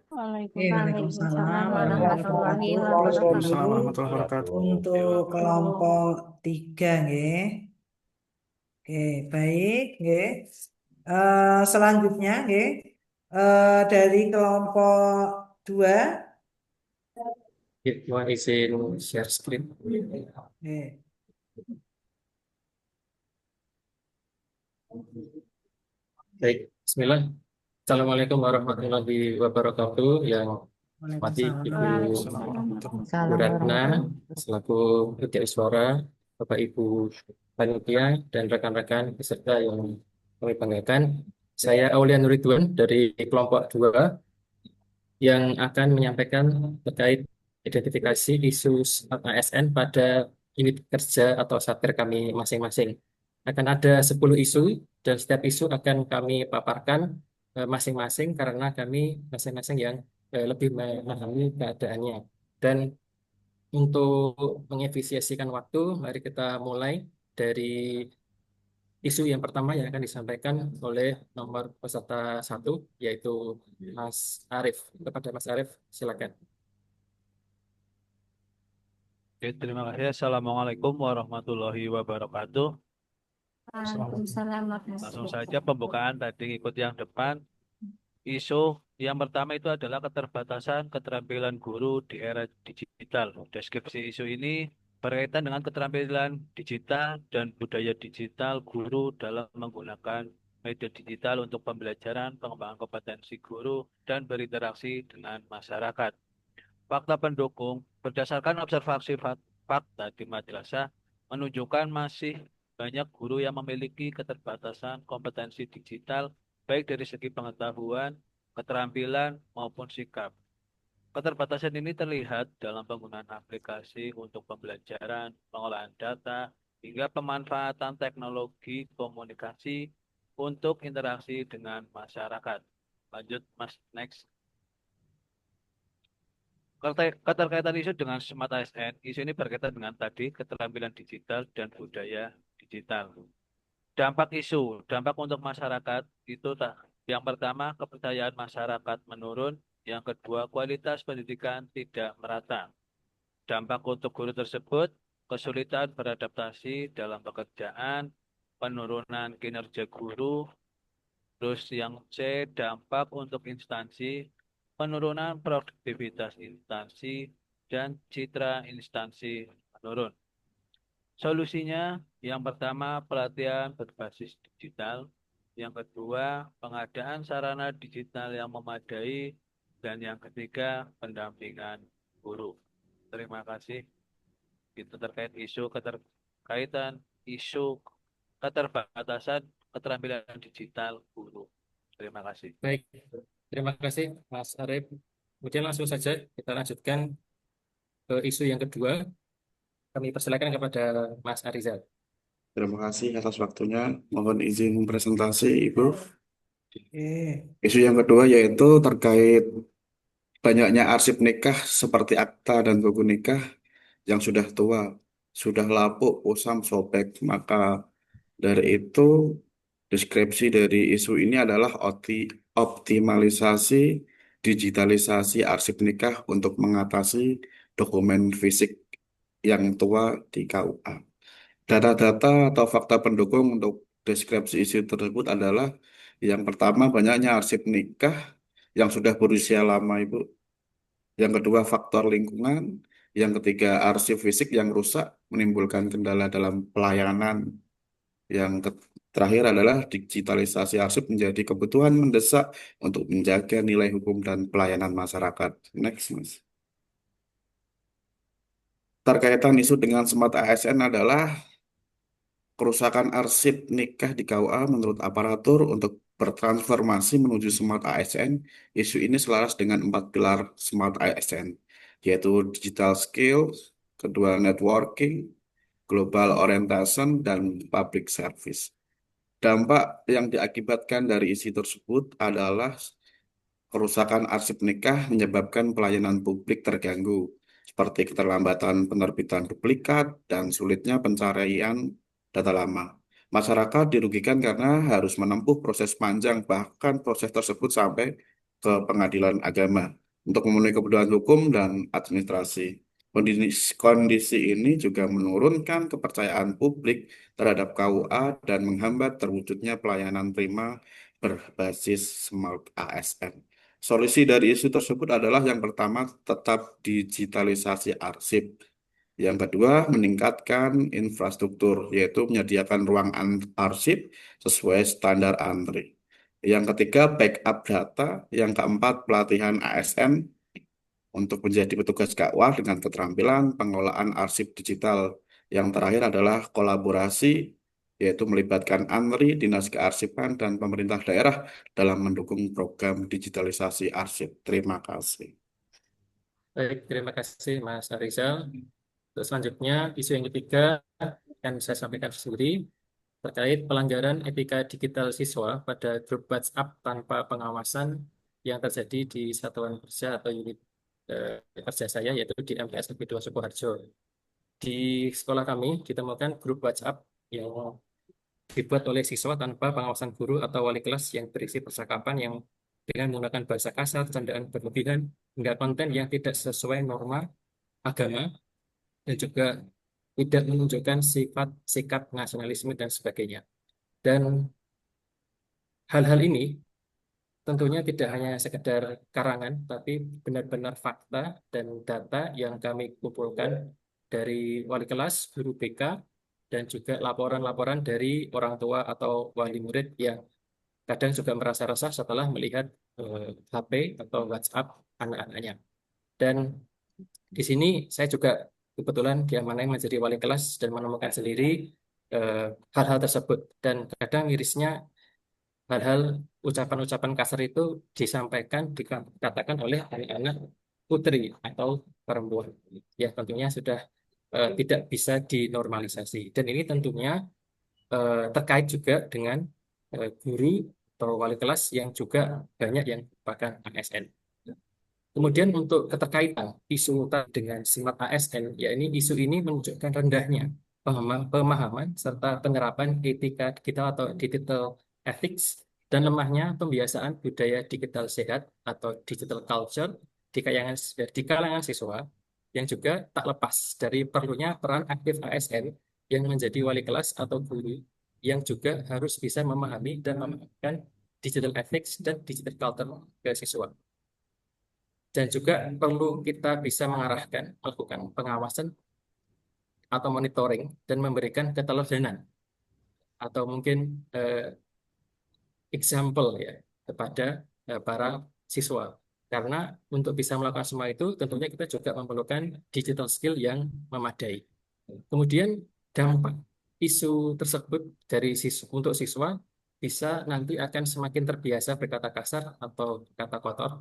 Waalaikumsalam warahmatullahi wabarakatuh. Untuk kelompok 3 nggih. Oke, baik nggih. Selanjutnya nggih dari kelompok 2. Mohon izin share screen. Oke. Baik, bismillah. Assalamualaikum warahmatullahi wabarakatuh. Yang hormati Ibu Bu Ratna selaku Ketua Suara, Bapak Ibu panitia dan rekan-rekan peserta yang kami banggakan. Saya Aulia Nuridwan dari kelompok 2 yang akan menyampaikan terkait identifikasi isu ASN pada unit kerja atau satker kami masing-masing. Akan ada 10 isu dan setiap isu akan kami paparkan masing-masing karena kami masing-masing yang lebih memahami keadaannya. Dan untuk mengefisiensikan waktu, mari kita mulai dari isu yang pertama yang akan disampaikan oleh nomor peserta 1, yaitu Mas Arief. Kepada Mas Arief, silakan. Oke, terima kasih. Assalamualaikum warahmatullahi wabarakatuh. Waalaikumsalam Langsung warahmatullahi saja pembukaan tadi ikut yang depan. Isu yang pertama itu adalah keterbatasan keterampilan guru di era digital. Deskripsi isu ini berkaitan dengan keterampilan digital dan budaya digital guru dalam menggunakan media digital untuk pembelajaran, pengembangan kompetensi guru, dan berinteraksi dengan masyarakat. Fakta pendukung berdasarkan observasi fakta di madrasah menunjukkan masih banyak guru yang memiliki keterbatasan kompetensi digital baik dari segi pengetahuan, keterampilan, maupun sikap. Keterbatasan ini terlihat dalam penggunaan aplikasi untuk pembelajaran, pengolahan data, hingga pemanfaatan teknologi komunikasi untuk interaksi dengan masyarakat. Lanjut, Mas, next. Keterkaitan isu dengan Smart ASN, isu ini berkaitan dengan tadi keterampilan digital dan budaya digital. Dampak isu, dampak untuk masyarakat itu yang pertama kepercayaan masyarakat menurun, yang kedua kualitas pendidikan tidak merata. Dampak untuk guru tersebut kesulitan beradaptasi dalam pekerjaan, penurunan kinerja guru, terus yang C dampak untuk instansi, penurunan produktivitas instansi, dan citra instansi menurun. Solusinya, yang pertama pelatihan berbasis digital, yang kedua pengadaan sarana digital yang memadai, dan yang ketiga pendampingan guru. Terima kasih. Itu terkait isu keterbatasan keterampilan digital guru. Terima kasih. Baik, terima kasih Mas Arief. Kemudian langsung saja kita lanjutkan ke isu yang kedua. Kami persilakan kepada Mas Arizal. Terima kasih atas waktunya. Mohon izin presentasi, Ibu. Isu yang kedua yaitu terkait banyaknya arsip nikah seperti akta dan buku nikah yang sudah tua, sudah lapuk, usang, sobek. Maka dari itu, deskripsi dari isu ini adalah optimalisasi digitalisasi arsip nikah untuk mengatasi dokumen fisik yang tua di KUA. Data-data atau fakta pendukung untuk deskripsi isu tersebut adalah yang pertama banyaknya arsip nikah yang sudah berusia lama, Ibu. Yang kedua faktor lingkungan. Yang ketiga arsip fisik yang rusak menimbulkan kendala dalam pelayanan. Yang terakhir adalah digitalisasi arsip menjadi kebutuhan mendesak untuk menjaga nilai hukum dan pelayanan masyarakat. Next, Mas. Terkaitan isu dengan Smart ASN adalah kerusakan arsip nikah di KUA menurut aparatur untuk bertransformasi menuju Smart ASN. Isu ini selaras dengan 4 pilar Smart ASN, yaitu digital skills, kedua networking, global orientation, dan public service. Dampak yang diakibatkan dari isi tersebut adalah kerusakan arsip nikah menyebabkan pelayanan publik terganggu, seperti keterlambatan penerbitan duplikat dan sulitnya pencarian data lama. Masyarakat dirugikan karena harus menempuh proses panjang, bahkan proses tersebut sampai ke pengadilan agama untuk memenuhi kebutuhan hukum dan administrasi. Kondisi ini juga menurunkan kepercayaan publik terhadap KUA dan menghambat terwujudnya pelayanan prima berbasis Smart ASN. Solusi dari isu tersebut adalah yang pertama, tetap digitalisasi arsip. Yang kedua, meningkatkan infrastruktur, yaitu menyediakan ruang arsip sesuai standar ANTRI. Yang ketiga, backup data. Yang keempat, pelatihan ASN untuk menjadi petugas KUA dengan keterampilan pengelolaan arsip digital. Yang terakhir adalah kolaborasi, yaitu melibatkan ANTRI, Dinas Kearsipan, dan pemerintah daerah dalam mendukung program digitalisasi arsip. Terima kasih. Baik, terima kasih Mas Arizal. Untuk selanjutnya, isu yang ketiga akan saya sampaikan sendiri terkait pelanggaran etika digital siswa pada grup WhatsApp tanpa pengawasan yang terjadi di satuan kerja atau unit kerja saya, yaitu di MTS Negeri 2 Sukoharjo. Di sekolah kami ditemukan grup WhatsApp yang dibuat oleh siswa tanpa pengawasan guru atau wali kelas yang berisi percakapan yang dengan menggunakan bahasa kasar, candaan berlebihan, hingga konten yang tidak sesuai norma agama, dan juga tidak menunjukkan sifat sikap nasionalisme dan sebagainya. Dan hal-hal ini tentunya tidak hanya sekedar karangan, tapi benar-benar fakta dan data yang kami kumpulkan dari wali kelas, guru BK, dan juga laporan-laporan dari orang tua atau wali murid yang kadang juga merasa resah setelah melihat HP atau WhatsApp anak-anaknya. Dan di sini saya juga kebetulan diamanai menjadi wali kelas dan menemukan sendiri hal-hal tersebut. Dan kadang mirisnya hal-hal ucapan-ucapan kasar itu disampaikan, dikatakan oleh anak-anak putri atau perempuan. Ya tentunya sudah tidak bisa dinormalisasi. Dan ini tentunya terkait juga dengan guru atau wali kelas yang juga banyak yang merupakan ASN. Kemudian untuk keterkaitan isu dengan simat ASN, ya ini isu ini menunjukkan rendahnya pemahaman serta penerapan etika digital atau digital ethics dan lemahnya pembiasaan budaya digital sehat atau digital culture di kalangan siswa yang juga tak lepas dari perlunya peran aktif ASN yang menjadi wali kelas atau guru yang juga harus bisa memahami dan memahamkan digital ethics dan digital culture ke siswa. Dan juga perlu kita bisa mengarahkan, melakukan pengawasan atau monitoring dan memberikan keteladanan atau mungkin example ya kepada para siswa. Karena untuk bisa melakukan semua itu tentunya kita juga memerlukan digital skill yang memadai. Kemudian dampak isu tersebut untuk siswa bisa nanti akan semakin terbiasa berkata kasar atau kata kotor,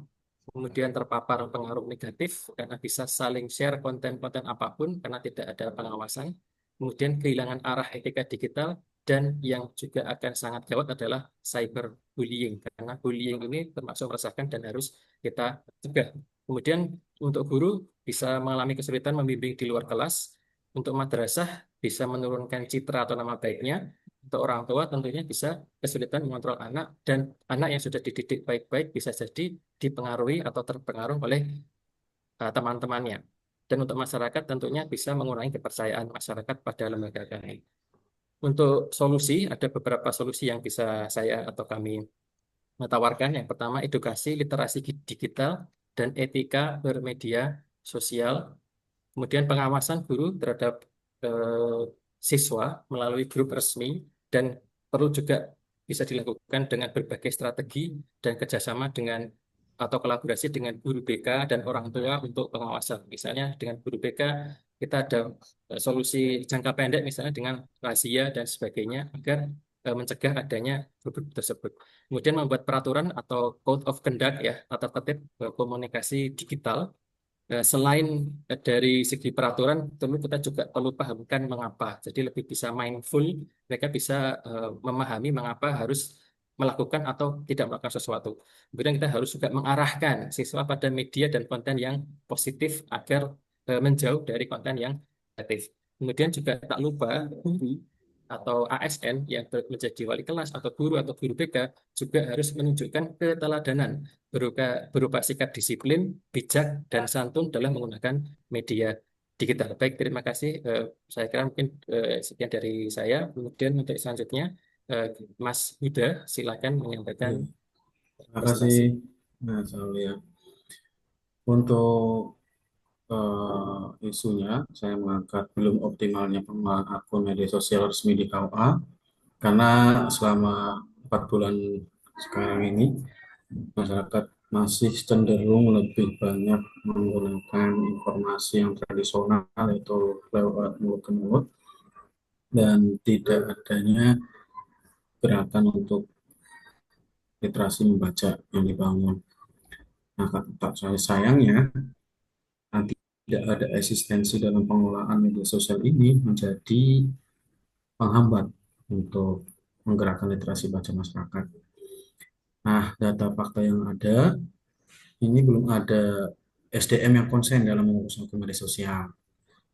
kemudian terpapar pengaruh negatif karena bisa saling share konten-konten apapun karena tidak ada pengawasan, kemudian kehilangan arah etika digital, dan yang juga akan sangat gawat adalah cyberbullying karena bullying ini termasuk meresahkan dan harus kita cegah. Kemudian untuk guru bisa mengalami kesulitan membimbing di luar kelas, untuk madrasah bisa menurunkan citra atau nama baiknya, untuk orang tua tentunya bisa kesulitan mengontrol anak, dan anak yang sudah dididik baik-baik bisa jadi dipengaruhi atau terpengaruh oleh teman-temannya. Dan untuk masyarakat tentunya bisa mengurangi kepercayaan masyarakat pada lembaga kami. Untuk solusi, ada beberapa solusi yang bisa saya atau kami tawarkan. Yang pertama, edukasi literasi digital dan etika bermedia sosial. Kemudian pengawasan guru terhadap siswa melalui grup resmi, dan perlu juga bisa dilakukan dengan berbagai strategi dan kerjasama dengan atau kolaborasi dengan guru BK dan orang tua untuk pengawasan. Misalnya dengan guru BK kita ada solusi jangka pendek misalnya dengan razia dan sebagainya agar mencegah adanya grup tersebut. Kemudian membuat peraturan atau code of conduct ya, tata tertib komunikasi digital. Selain dari segi peraturan, tentu kita juga perlu pahamkan mengapa. Jadi lebih bisa mindful, mereka bisa memahami mengapa harus melakukan atau tidak melakukan sesuatu. Kemudian kita harus juga mengarahkan siswa pada media dan konten yang positif agar menjauh dari konten yang negatif. Kemudian juga tak lupa guru atau ASN yang menjadi wali kelas atau guru BK juga harus menunjukkan keteladanan berupa sikap disiplin, bijak, dan santun dalam menggunakan media digital. Baik, terima kasih. Saya kira mungkin sekian dari saya. Kemudian untuk selanjutnya, Mas Huda, silakan menyampaikan. Terima kasih, Mas Aulia. Untuk isunya, saya mengangkat belum optimalnya penggunaan akun media sosial resmi di KUA, karena selama 4 bulan sekarang ini, masyarakat masih cenderung lebih banyak menggunakan informasi yang tradisional, yaitu lewat mulut ke mulut, dan tidak adanya gerakan untuk literasi membaca yang dibangun. Nah, tak sayangnya, nanti tidak ada eksistensi dalam pengelolaan media sosial ini menjadi penghambat untuk menggerakkan literasi baca masyarakat. Nah, data fakta yang ada, ini belum ada SDM yang konsen dalam mengurus akun media sosial.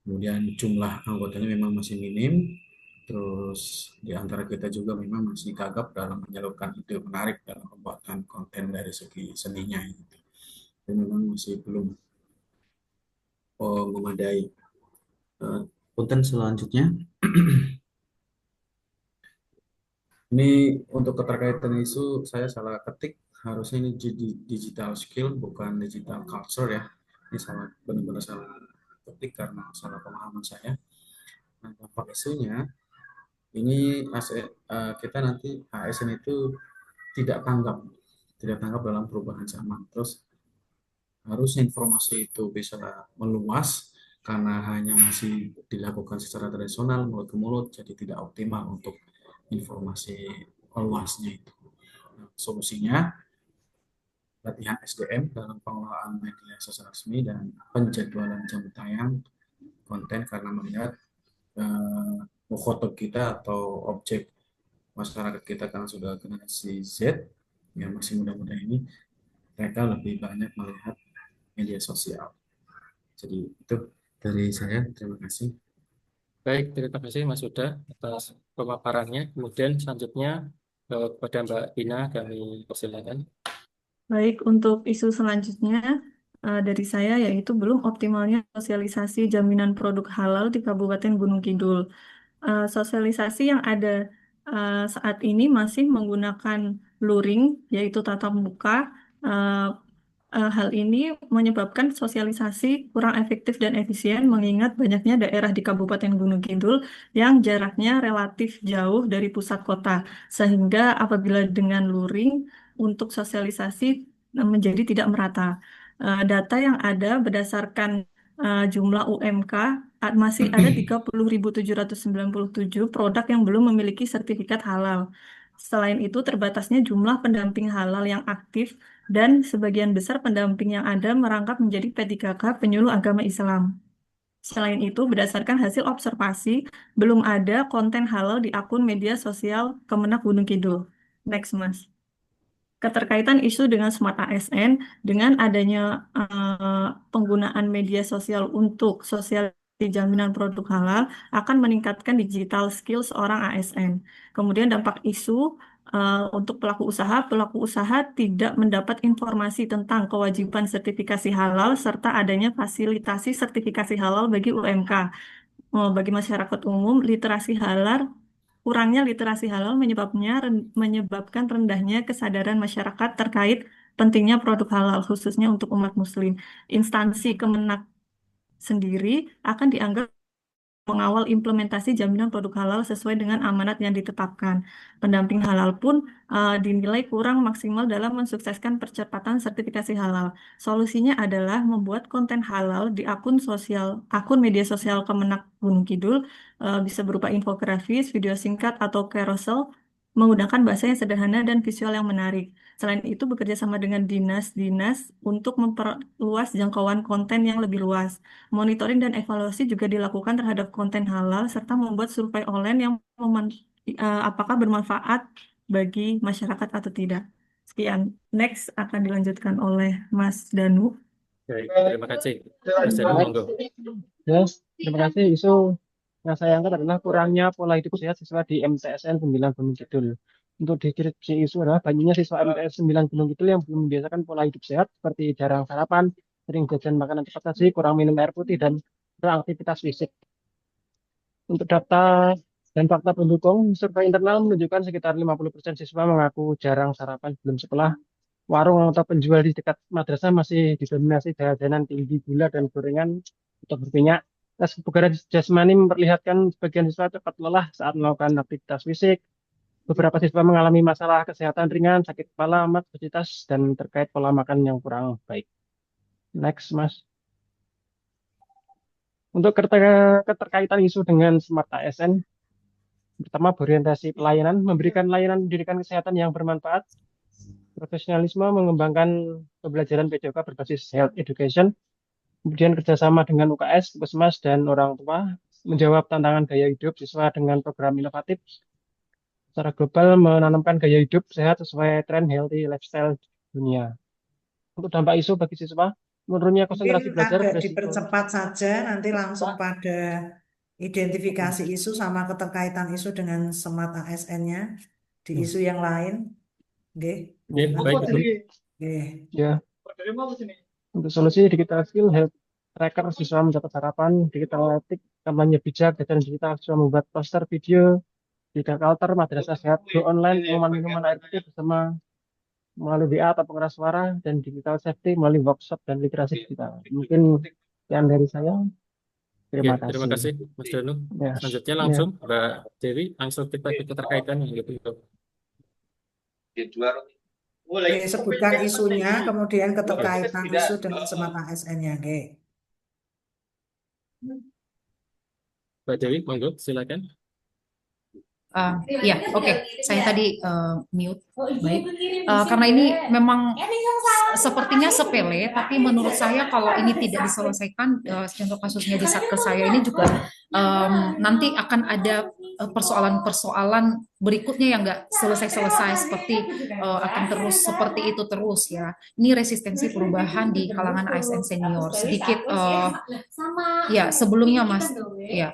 Kemudian jumlah anggotanya memang masih minim, Terus di antara kita juga memang masih gagap dalam menyalurkan ide menarik dalam pembuatan konten dari segi seninya gitu. Dan memang masih belum memadai. Konten selanjutnya, ini untuk keterkaitan isu saya salah ketik, harusnya ini digital skill bukan digital culture ya. Ini salah, benar-benar salah ketik karena salah pemahaman saya. Nah, dampak isunya ini kita nanti ASN itu tidak tanggap dalam perubahan zaman. Terus harusnya informasi itu bisa meluas karena hanya masih dilakukan secara tradisional mulut ke mulut, jadi tidak optimal untuk informasi luasnya itu. Nah, solusinya latihan SDM dalam pengelolaan media sosial resmi dan penjadwalan jam tayang konten karena melihat mukhotob kita atau objek masyarakat kita karena sudah generasi Z yang masih muda-muda ini, mereka lebih banyak melihat media sosial. Jadi itu dari saya, terima kasih. Baik, terima kasih Mas Huda atas pemaparannya. Kemudian selanjutnya kepada Mbak Ina kami persilakan. Baik, untuk isu selanjutnya dari saya yaitu belum optimalnya sosialisasi jaminan produk halal di Kabupaten Gunung Kidul. Sosialisasi yang ada saat ini masih menggunakan luring, yaitu tatap muka. Hal ini menyebabkan sosialisasi kurang efektif dan efisien mengingat banyaknya daerah di Kabupaten Gunung Kidul yang jaraknya relatif jauh dari pusat kota, sehingga apabila dengan luring untuk sosialisasi menjadi tidak merata. Data yang ada berdasarkan jumlah UMK masih ada 30.797 produk yang belum memiliki sertifikat halal. Selain itu, terbatasnya jumlah pendamping halal yang aktif dan sebagian besar pendamping yang ada merangkap menjadi P3K penyuluh agama Islam. Selain itu, berdasarkan hasil observasi, belum ada konten halal di akun media sosial Kemenak Gunung Kidul. Next, Mas. Keterkaitan isu dengan Smart ASN, dengan adanya penggunaan media sosial untuk sosialisasi jaminan produk halal akan meningkatkan digital skill seorang ASN. Kemudian dampak isu untuk pelaku usaha tidak mendapat informasi tentang kewajiban sertifikasi halal serta adanya fasilitasi sertifikasi halal bagi UMK. Bagi masyarakat umum, kurangnya literasi halal menyebabkan rendahnya kesadaran masyarakat terkait pentingnya produk halal, khususnya untuk umat muslim. Instansi Kemenak sendiri akan dianggap mengawal implementasi jaminan produk halal sesuai dengan amanat yang ditetapkan. Pendamping halal pun dinilai kurang maksimal dalam mensukseskan percepatan sertifikasi halal. Solusinya adalah membuat konten halal di akun media sosial Kemenak Gunung Kidul, bisa berupa infografis, video singkat, atau carousel, menggunakan bahasa yang sederhana dan visual yang menarik. Selain itu, bekerja sama dengan dinas-dinas untuk memperluas jangkauan konten yang lebih luas. Monitoring dan evaluasi juga dilakukan terhadap konten halal, serta membuat survei online yang apakah bermanfaat bagi masyarakat atau tidak. Sekian. Next akan dilanjutkan oleh Mas Danu. Baik, terima kasih. Mas Danu, monggo. Yes, terima kasih. Isu yang saya angkat adalah kurangnya pola hidup sehat siswa di MTSN 9 Gunung Kidul. Untuk deskripsi isu adalah banyaknya siswa MTS 9 Gunung Kidul yang belum membiasakan pola hidup sehat seperti jarang sarapan, sering jajan makanan cepat saji, kurang minum air putih, dan kurang aktivitas fisik. Untuk data dan fakta pendukung, survei internal menunjukkan sekitar 50% siswa mengaku jarang sarapan sebelum sekolah. Warung atau penjual di dekat madrasah masih didominasi jajanan tinggi gula dan gorengan atau berminyak. Tes kebugaran jasmani memperlihatkan sebagian siswa cepat lelah saat melakukan aktivitas fisik. Beberapa siswa mengalami masalah kesehatan ringan, sakit kepala, obesitas, dan terkait pola makan yang kurang baik. Next, Mas. Untuk keterkaitan isu dengan Smart ASN, pertama berorientasi pelayanan, memberikan layanan pendidikan kesehatan yang bermanfaat, profesionalisme, mengembangkan pembelajaran PJOK berbasis health education, kemudian kerjasama dengan UKS, puskesmas, dan orang tua, menjawab tantangan gaya hidup siswa dengan program inovatif. Secara global, menanamkan gaya hidup sehat sesuai tren healthy lifestyle dunia. Untuk dampak isu bagi siswa, menurunnya konsentrasi Mungkin belajar agak beresiko. dipercepat saja, nanti langsung pada Identifikasi isu sama keterkaitan isu dengan smart ASN-nya di isu yang lain. Oke. Baik, Ibu. Oke. Ya, untuk solusi digital skill, health tracker siswa mendapat harapan, digital etik, kampanye bijak, dan digital siswa membuat poster video, digital culture, madrasah sehat, go online, pengumuman minuman air putih bersama melalui WA atau pengeras suara, dan digital safety melalui workshop dan literasi digital. Mungkin sekian dari saya. Terima Oke, terima kasih. kasih Mas Danu. Ya, Selanjutnya ya. langsung Mbak Dewi, langsung kita ke keterkaitan gitu. Oke, sebutkan isunya, kemudian keterkaitan isu dengan smart ASN-nya. Oke. Mbak Dewi, monggo silakan. Ya, oke. Saya tadi mute. Baik. Karena ini memang sepertinya sepele, tapi menurut saya kalau ini tidak diselesaikan, contoh kasusnya di Satker saya ini juga nanti akan ada persoalan-persoalan berikutnya yang nggak selesai-selesai, seperti akan terus seperti itu terus ya. Ini resistensi perubahan di kalangan ASN senior. Sedikit ya sebelumnya Mas, ya.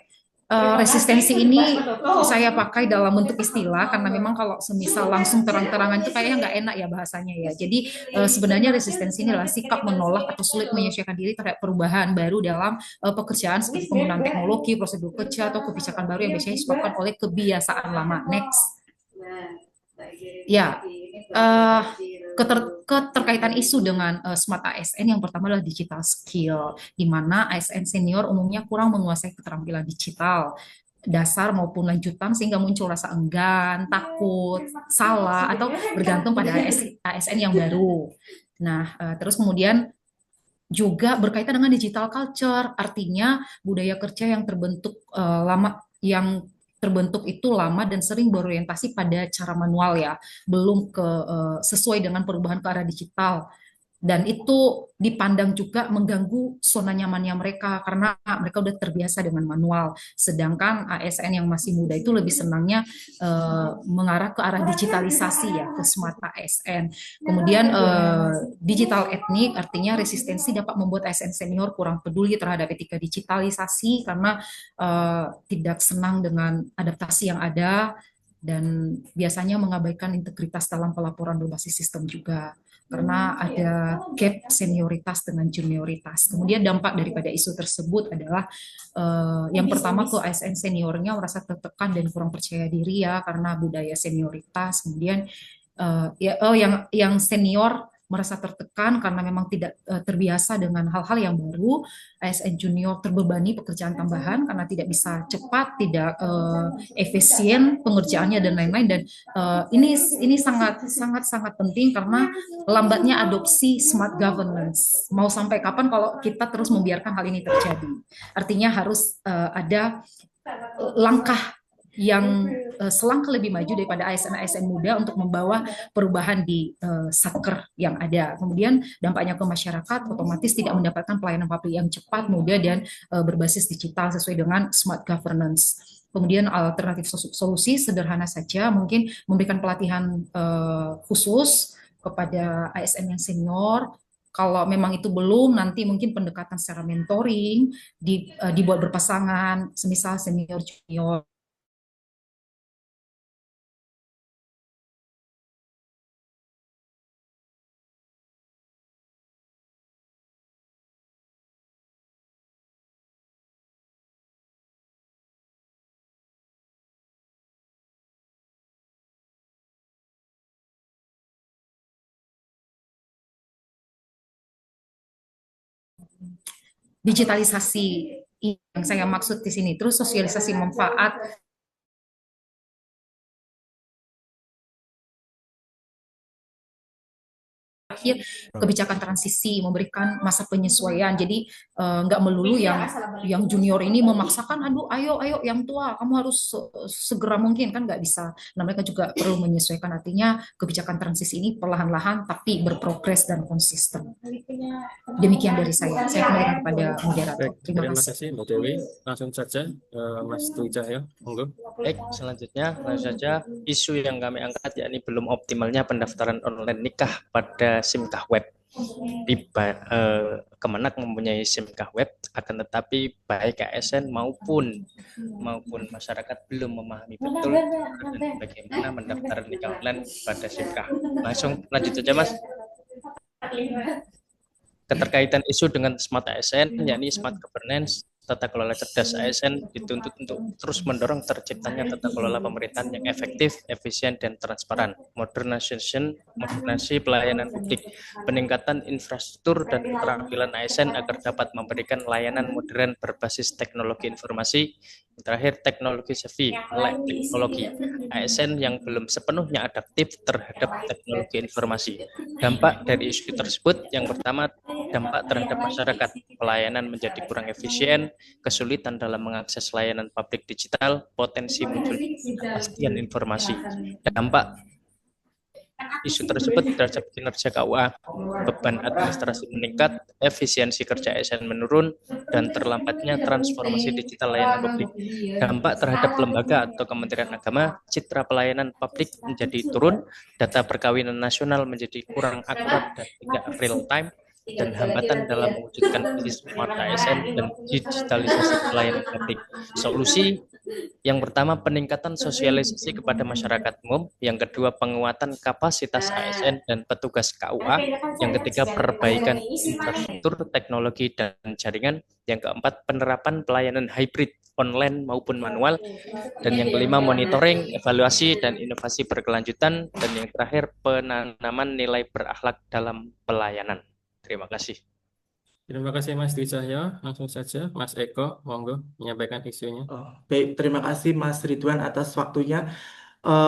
Resistensi ini saya pakai dalam bentuk istilah karena memang kalau semisal langsung terang-terangan itu kayaknya nggak enak ya bahasanya ya. Jadi sebenarnya resistensi ini adalah sikap menolak atau sulit menyesuaikan diri terhadap perubahan baru dalam pekerjaan seperti penggunaan teknologi, prosedur kerja atau kebijakan baru yang biasanya disebabkan oleh kebiasaan lama. Next. Ya, keterkaitan isu dengan smart ASN yang pertama adalah digital skill, di mana ASN senior umumnya kurang menguasai keterampilan digital dasar maupun lanjutan sehingga muncul rasa enggan, takut, salah atau bergantung pada ASN yang baru. Nah, terus kemudian juga berkaitan dengan digital culture, artinya budaya kerja yang terbentuk itu lama dan sering berorientasi pada cara manual ya, belum sesuai dengan perubahan ke arah digital. Dan itu dipandang juga mengganggu zona nyamannya mereka karena mereka udah terbiasa dengan manual. Sedangkan ASN yang masih muda itu lebih senangnya mengarah ke arah digitalisasi ya, ke smart ASN. Kemudian digital etnik artinya resistensi dapat membuat ASN senior kurang peduli terhadap etika digitalisasi karena tidak senang dengan adaptasi yang ada dan biasanya mengabaikan integritas dalam pelaporan berbasis sistem juga. Karena ada gap senioritas dengan junioritas. Kemudian dampak daripada isu tersebut adalah yang pertama ke ASN seniornya merasa tertekan dan kurang percaya diri ya karena budaya senioritas. Kemudian yang senior merasa tertekan karena memang tidak terbiasa dengan hal-hal yang baru. ASN junior terbebani pekerjaan tambahan karena tidak bisa cepat, tidak efisien pengerjaannya dan lain-lain. Dan ini sangat penting karena lambatnya adopsi smart governance. Mau sampai kapan kalau kita terus membiarkan hal ini terjadi? Artinya harus ada langkah yang selangkah lebih maju daripada ASN-ASN muda untuk membawa perubahan di Satker yang ada. Kemudian dampaknya ke masyarakat otomatis tidak mendapatkan pelayanan publik yang cepat, mudah, dan berbasis digital sesuai dengan smart governance. Kemudian alternatif solusi sederhana saja, mungkin memberikan pelatihan khusus kepada ASN yang senior. Kalau memang itu belum, nanti mungkin pendekatan secara mentoring dibuat berpasangan, semisal senior junior. Digitalisasi yang saya maksud di sini, terus sosialisasi manfaat terakhir kebijakan transisi, memberikan masa penyesuaian. Jadi nggak melulu yang junior ini memaksakan, aduh ayo yang tua kamu harus segera mungkin, kan nggak bisa. Nah, mereka juga perlu menyesuaikan, artinya kebijakan transisi ini perlahan-lahan tapi berprogres dan konsisten. Demikian dari saya kembalikan kepada moderator. Terima kasih Mbak Dewi. Langsung saja Mas Dwi Cahyo, monggo. Baik, selanjutnya langsung saja isu yang kami angkat yakni belum optimalnya pendaftaran online nikah pada SIMKah Web. Kemenak mempunyai SIMKah web, akan tetapi baik ASN maupun masyarakat belum memahami betul bagaimana mendaftar nikah online pada SIMKah. Langsung lanjut saja Mas. Keterkaitan isu dengan smart ASN, yakni smart governance, tata kelola cerdas ASN dituntut untuk terus mendorong terciptanya tata kelola pemerintahan yang efektif, efisien, dan transparan, modernasi pelayanan publik, peningkatan infrastruktur dan keterampilan ASN agar dapat memberikan layanan modern berbasis teknologi informasi. Terakhir, teknologi savvy, melek teknologi. ASN yang belum sepenuhnya adaptif terhadap teknologi informasi. Dampak dari isu tersebut, yang pertama, dampak terhadap masyarakat, pelayanan menjadi kurang efisien, kesulitan dalam mengakses layanan publik digital, potensi muncul ketidakpastian informasi. Dampak isu tersebut terhadap kinerja KUA, beban administrasi meningkat, efisiensi kerja ASN menurun, dan terlambatnya transformasi digital layanan publik. Dampak terhadap lembaga atau Kementerian Agama, citra pelayanan publik menjadi turun, data perkawinan nasional menjadi kurang akurat dan tidak real time, dan hambatan dalam mewujudkan smart ASN dan digitalisasi pelayanan publik. Solusi yang pertama, peningkatan sosialisasi kepada masyarakat umum. Yang kedua, penguatan kapasitas ASN dan petugas KUA. Yang ketiga, perbaikan infrastruktur, teknologi, dan jaringan. Yang keempat, penerapan pelayanan hybrid online maupun manual. Dan yang kelima, monitoring, evaluasi, dan inovasi berkelanjutan. Dan yang terakhir, penanaman nilai berakhlak dalam pelayanan. Terima kasih. Terima kasih Mas Dwi Cahyo. Langsung saja Mas Eko, monggo menyampaikan isunya. Baik, terima kasih Mas Ridwan atas waktunya.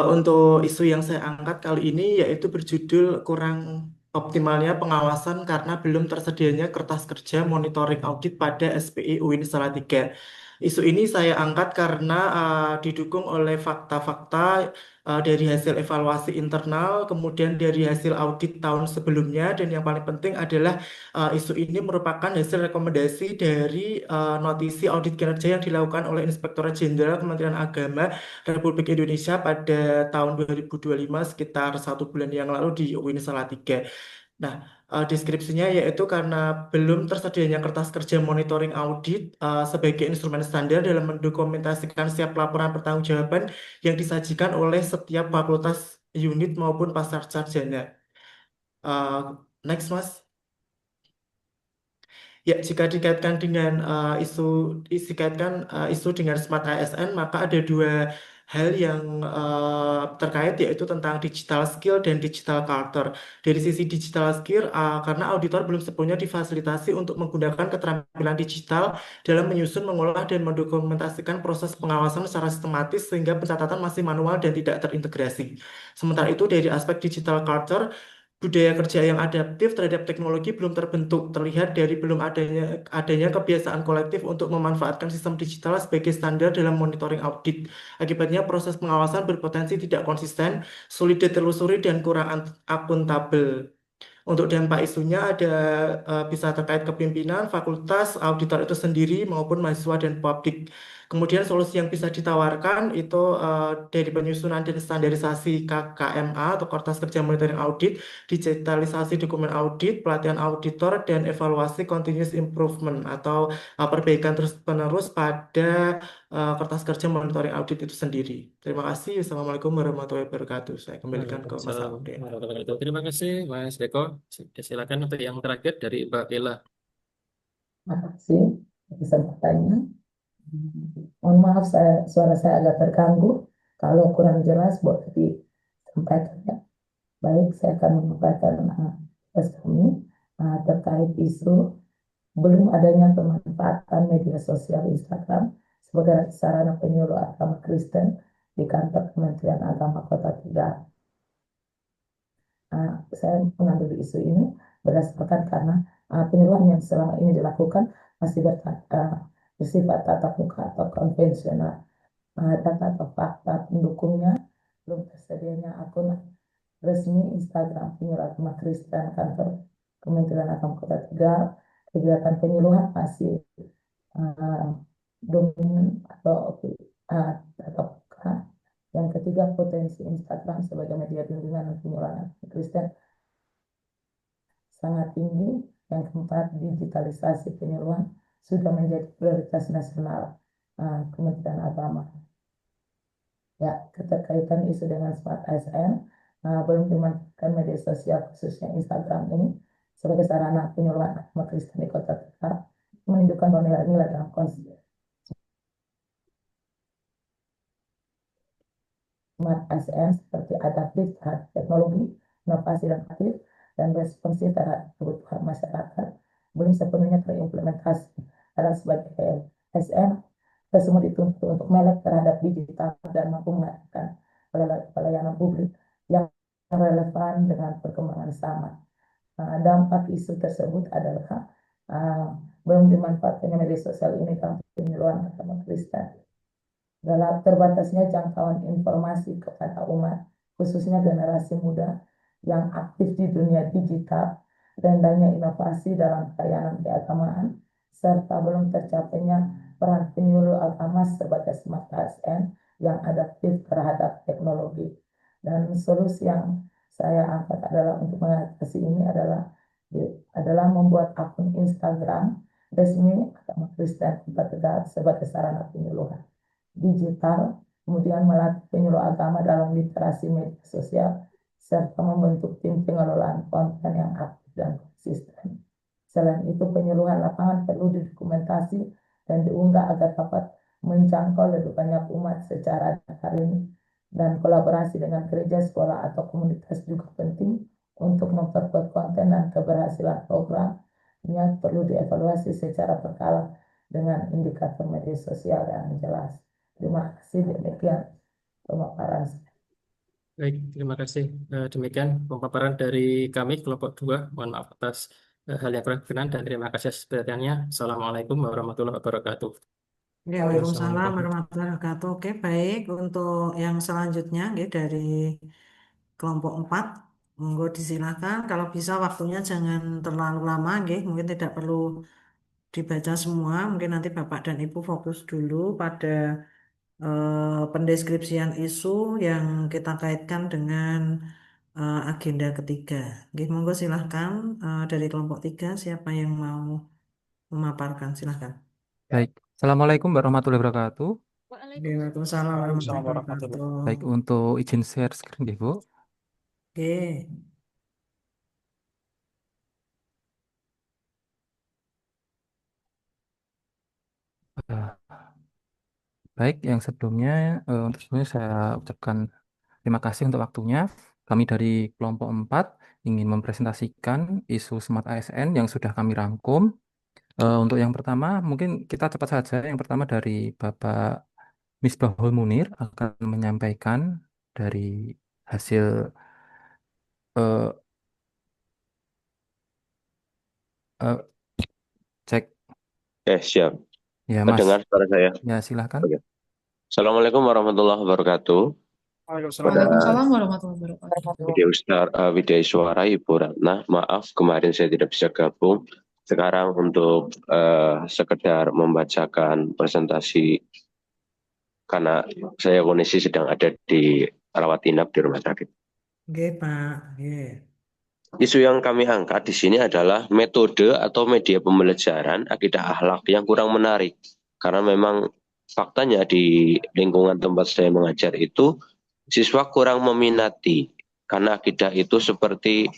Untuk isu yang saya angkat kali ini yaitu berjudul kurang optimalnya pengawasan karena belum tersedianya kertas kerja monitoring audit pada SPI UIN Salatiga. Isu ini saya angkat karena didukung oleh fakta-fakta dari hasil evaluasi internal, kemudian dari hasil audit tahun sebelumnya, dan yang paling penting adalah isu ini merupakan hasil rekomendasi dari notisi audit kinerja yang dilakukan oleh Inspektorat Jenderal Kementerian Agama Republik Indonesia pada tahun 2025 sekitar 1 bulan yang lalu di UIN Salatiga. Nah, deskripsinya yaitu karena belum tersedianya kertas kerja monitoring audit sebagai instrumen standar dalam mendokumentasikan setiap laporan pertanggungjawaban yang disajikan oleh setiap fakultas unit maupun pasar sarjana. Next, Mas. Ya, jika dikaitkan dengan isu dengan smart ASN, maka ada dua hal yang terkait, yaitu tentang digital skill dan digital culture. Dari sisi digital skill, karena auditor belum sepenuhnya difasilitasi untuk menggunakan keterampilan digital dalam menyusun, mengolah, dan mendokumentasikan proses pengawasan secara sistematis sehingga pencatatan masih manual dan tidak terintegrasi. Sementara itu, dari aspek digital culture, budaya kerja yang adaptif terhadap teknologi belum terbentuk, terlihat dari belum adanya kebiasaan kolektif untuk memanfaatkan sistem digital sebagai standar dalam monitoring audit. Akibatnya proses pengawasan berpotensi tidak konsisten, sulit ditelusuri, dan kurang akuntabel. Untuk dampak isunya ada bisa terkait kepimpinan, fakultas, auditor itu sendiri maupun mahasiswa dan publik. Kemudian solusi yang bisa ditawarkan itu dari penyusunan dan standarisasi KKMA atau kertas kerja monitoring audit, digitalisasi dokumen audit, pelatihan auditor, dan evaluasi continuous improvement atau perbaikan terus-menerus pada kertas kerja monitoring audit itu sendiri. Terima kasih. Assalamualaikum warahmatullahi wabarakatuh. Saya kembalikan ke Mas Aude. Terima kasih Mas Eko. Silakan untuk yang terakhir dari Mbak Ella. Terima kasih kesempatannya. Mohon maaf, suara saya agak terganggu. Kalau kurang jelas boleh disampaikan ya. Baik, saya akan menyampaikan kami terkait isu belum adanya pemanfaatan media sosial Instagram sebagai sarana penyuluh agama Kristen di kantor Kementerian Agama Kota Tegal. Saya mengambil isu ini berdasarkan karena penyuluhan yang selama ini dilakukan masih bersifat tatap muka atau konvensional. Data atau fakta pendukungnya belum tersedianya akun resmi Instagram penyuluh agama Kristen kantor Kementerian Agama Kota Tegal. Kegiatan penyuluhan masih dominan atau tatap muka. Yang ketiga, potensi Instagram sebagai media bimbingan dan penyuluhan Kristen sangat tinggi. Yang keempat, digitalisasi penyuluhan sudah menjadi prioritas nasional Kementerian Agama. Ya, keterkaitan isu dengan Smart ASN belum dimanfaatkan media sosial khususnya Instagram ini sebagai sarana penyuluhan agama Kristen di Kota Tegal menunjukkan bahwa nilai-nilai dalam konsep Smart ASN seperti adaptif terhadap teknologi, inovasi dan aktif, dan responsif terhadap kebutuhan masyarakat belum sepenuhnya terimplementasi. Karena sebagai ASN, kita semua dituntut untuk melek terhadap digital dan mampu menghadirkan pelayanan publik yang relevan dengan perkembangan zaman. Dampak isu tersebut adalah belum dimanfaatkannya media sosial ini dalam penyuluhan agama Kristen. Dalam terbatasnya jangkauan informasi kepada umat, khususnya generasi muda yang aktif di dunia digital, rendahnya inovasi dalam pelayanan keagamaan, serta belum tercapainya peran penyuluh agama sebagai smart ASN yang adaptif terhadap teknologi. Dan solusi yang saya angkat adalah untuk mengatasi ini adalah membuat akun Instagram resmi agama Kristen Kota Tegal sebagai sarana penyuluhan digital, kemudian melatih penyuluh agama dalam literasi media sosial, serta membentuk tim pengelolaan konten yang aktif dan konsisten. Selain itu, penyuluhan lapangan perlu didokumentasi dan diunggah agar dapat menjangkau lebih banyak umat secara daring, dan kolaborasi dengan gereja, sekolah, atau komunitas juga penting untuk memperkuat konten dan keberhasilan programnya perlu dievaluasi secara berkala dengan indikator media sosial yang jelas. Terima kasih, demikian pemaparan saya. Baik, terima kasih. Demikian pemaparan dari kami kelompok 2. Mohon maaf atas hal yang kurang berkenan dan terima kasih atas perhatiannya. Assalamualaikum warahmatullahi wabarakatuh. Ya, Waalaikumsalam warahmatullahi wabarakatuh. Oke, baik. Untuk yang selanjutnya dari kelompok 4, monggo disilakan. Kalau bisa waktunya jangan terlalu lama, mungkin tidak perlu dibaca semua. Mungkin nanti Bapak dan Ibu fokus dulu pada pendeskripsian isu yang kita kaitkan dengan agenda ketiga. Monggo silahkan dari kelompok 3 siapa yang mau memaparkan, silahkan. Baik, Assalamualaikum warahmatullahi wabarakatuh. Waalaikumsalam warahmatullahi wabarakatuh. Baik, untuk izin share screen ya, Bu. Oke. Baik, yang sebelumnya untuk sebelumnya saya ucapkan terima kasih untuk waktunya. Kami dari kelompok 4 ingin mempresentasikan isu Smart ASN yang sudah kami rangkum. Untuk yang pertama, mungkin kita cepat saja. Yang pertama dari Bapak Misbahul Munir akan menyampaikan dari hasil cek. Siap. Ya, Mas. Terdengar suara saya? Ya, silakan. Oke. Assalamualaikum warahmatullahi wabarakatuh. Waalaikumsalam warahmatullahi wabarakatuh. Widya Iswara, Ibu Ratna, maaf kemarin saya tidak bisa gabung. Sekarang untuk sekedar membacakan presentasi karena saya kondisi sedang ada di rawat inap di rumah sakit. Oke, Pak. Isu yang kami angkat di sini adalah metode atau media pembelajaran akidah akhlak yang kurang menarik. Karena memang faktanya di lingkungan tempat saya mengajar itu siswa kurang meminati. Karena akidah itu seperti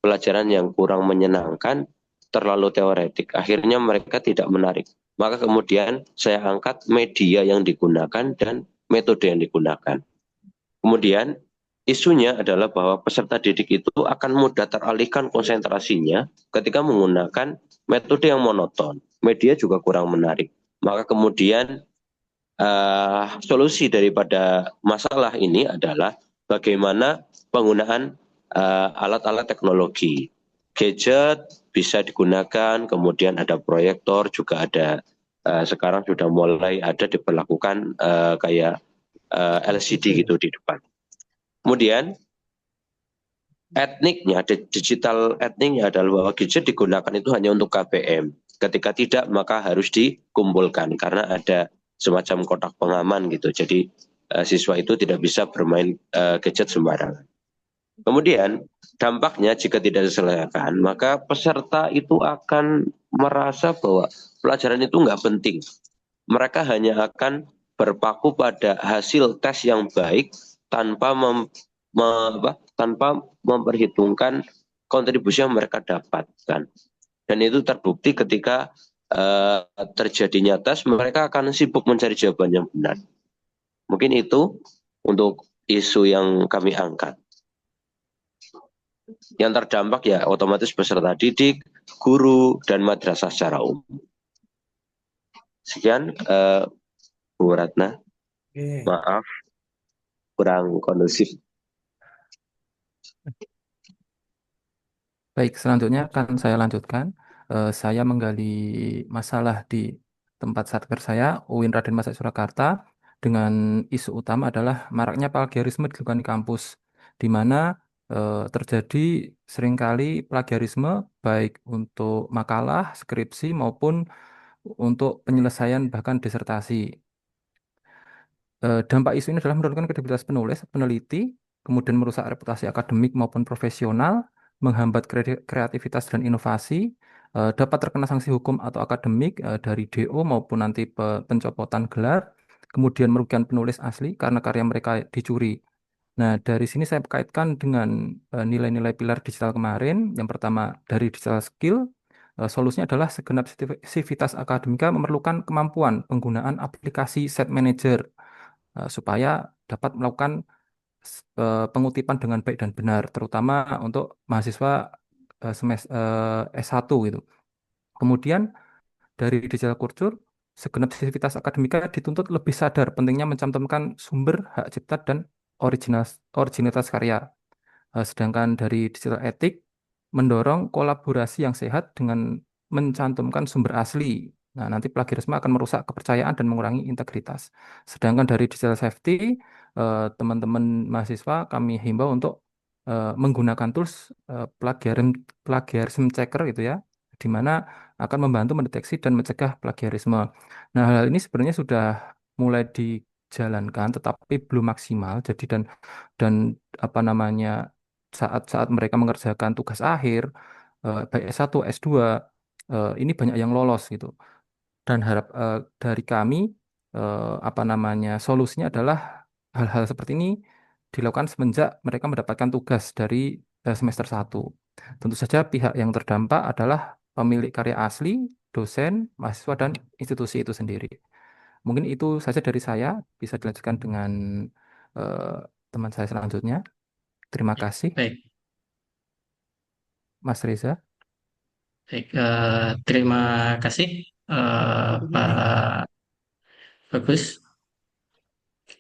pelajaran yang kurang menyenangkan, terlalu teoretik. Akhirnya mereka tidak menarik. Maka kemudian saya angkat media yang digunakan dan metode yang digunakan. Kemudian isunya adalah bahwa peserta didik itu akan mudah teralihkan konsentrasinya ketika menggunakan metode yang monoton. Media juga kurang menarik. Maka kemudian solusi daripada masalah ini adalah bagaimana penggunaan alat-alat teknologi. Gadget bisa digunakan, kemudian ada proyektor, juga ada sekarang sudah mulai ada diberlakukan kayak LCD gitu di depan. Kemudian etniknya, digital etniknya adalah bahwa gadget digunakan itu hanya untuk KPM. Ketika tidak, maka harus dikumpulkan karena ada semacam kotak pengaman gitu. Jadi siswa itu tidak bisa bermain gadget sembarangan. Kemudian dampaknya jika tidak diselesaikan, maka peserta itu akan merasa bahwa pelajaran itu nggak penting. Mereka hanya akan berpaku pada hasil tes yang baik tanpa tanpa memperhitungkan kontribusi yang mereka dapatkan. Dan itu terbukti ketika terjadinya tes, mereka akan sibuk mencari jawaban yang benar. Mungkin itu untuk isu yang kami angkat. Yang terdampak ya otomatis peserta didik, guru, dan madrasah secara umum. Sekian, Bu Ratna. Maaf, kurang kondusif. Baik, selanjutnya akan saya lanjutkan. Saya menggali masalah di tempat satker saya, UIN Raden Masek Surakarta, dengan isu utama adalah maraknya plagiarisme dilakukan di kampus, di mana terjadi seringkali plagiarisme baik untuk makalah, skripsi, maupun untuk penyelesaian bahkan disertasi. Dampak isu ini adalah menurunkan kredibilitas penulis, peneliti, kemudian merusak reputasi akademik maupun profesional, menghambat kreativitas dan inovasi, dapat terkena sanksi hukum atau akademik dari DO maupun nanti pencopotan gelar, kemudian merugikan penulis asli karena karya mereka dicuri. Nah, dari sini saya kaitkan dengan nilai-nilai pilar digital kemarin. Yang pertama dari digital skill, solusinya adalah segenap sivitas akademika memerlukan kemampuan penggunaan aplikasi set manager supaya dapat melakukan pengutipan dengan baik dan benar, terutama untuk mahasiswa semester S1 gitu. Kemudian dari digital culture, segenap sivitas akademika dituntut lebih sadar pentingnya mencantumkan sumber hak cipta dan originalitas karya. Sedangkan dari digital etik mendorong kolaborasi yang sehat dengan mencantumkan sumber asli. Nah, nanti plagiarisme akan merusak kepercayaan dan mengurangi integritas. Sedangkan dari digital safety, teman-teman mahasiswa kami himbau untuk menggunakan tools plagiarism checker itu ya, di mana akan membantu mendeteksi dan mencegah plagiarisme. Nah, hal ini sebenarnya sudah mulai dijalankan, tetapi belum maksimal. Jadi dan apa namanya saat mereka mengerjakan tugas akhir, baik S1, S2, ini banyak yang lolos gitu. Dan dari kami, apa namanya, solusinya adalah hal-hal seperti ini dilakukan semenjak mereka mendapatkan tugas dari semester 1. Tentu saja pihak yang terdampak adalah pemilik karya asli, dosen, mahasiswa, dan institusi itu sendiri. Mungkin itu saja dari saya, bisa dilanjutkan dengan teman saya selanjutnya. Terima kasih. Baik, Mas Reza. baik. Terima kasih, Pak Bagus.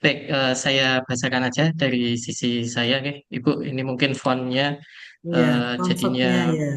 Baik, saya bacakan aja dari sisi saya, oke. Ibu. Ini mungkin fontnya Ya, jadinya comfortnya ya.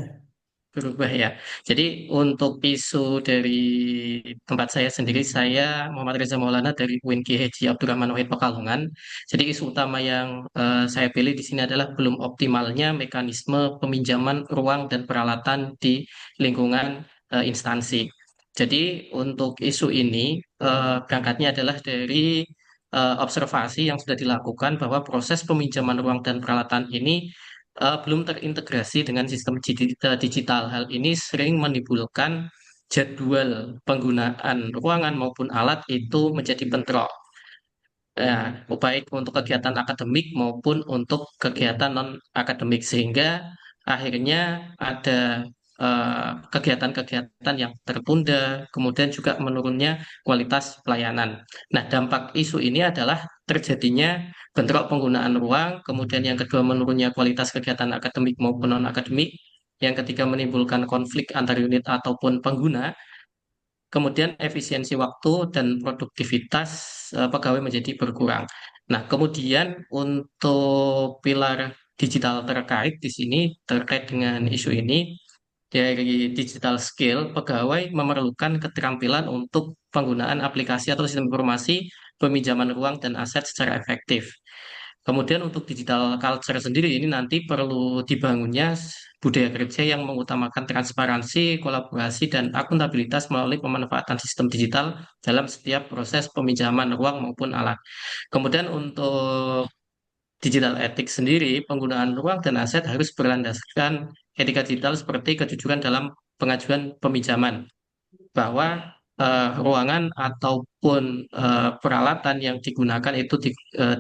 berubah ya. Jadi untuk isu dari tempat saya sendiri, saya Muhammad Reza Maulana dari UIN Kiai Haji Abdurrahman Wahid Pekalongan. Jadi isu utama yang saya pilih di sini adalah belum optimalnya mekanisme peminjaman ruang dan peralatan di lingkungan instansi. Jadi untuk isu ini berangkatnya adalah dari observasi yang sudah dilakukan bahwa proses peminjaman ruang dan peralatan ini belum terintegrasi dengan sistem digital. Hal ini sering menimbulkan jadwal penggunaan ruangan maupun alat itu menjadi bentrok. Baik untuk kegiatan akademik maupun untuk kegiatan non-akademik, sehingga akhirnya ada kegiatan-kegiatan yang tertunda, kemudian juga menurunnya kualitas pelayanan. Nah, dampak isu ini adalah terjadinya bentrok penggunaan ruang, kemudian yang kedua menurunnya kualitas kegiatan akademik maupun non-akademik, yang ketiga menimbulkan konflik antar unit ataupun pengguna, kemudian efisiensi waktu dan produktivitas pegawai menjadi berkurang. Nah, kemudian untuk pilar digital terkait di sini, terkait dengan isu ini, dari digital skill, pegawai memerlukan keterampilan untuk penggunaan aplikasi atau sistem informasi, peminjaman ruang dan aset secara efektif. Kemudian untuk digital culture sendiri ini nanti perlu dibangunnya budaya kerja yang mengutamakan transparansi, kolaborasi, dan akuntabilitas melalui pemanfaatan sistem digital dalam setiap proses peminjaman ruang maupun alat. Kemudian untuk digital ethics sendiri, penggunaan ruang dan aset harus berlandaskan etika digital seperti kejujuran dalam pengajuan peminjaman, bahwa ruangan ataupun peralatan yang digunakan itu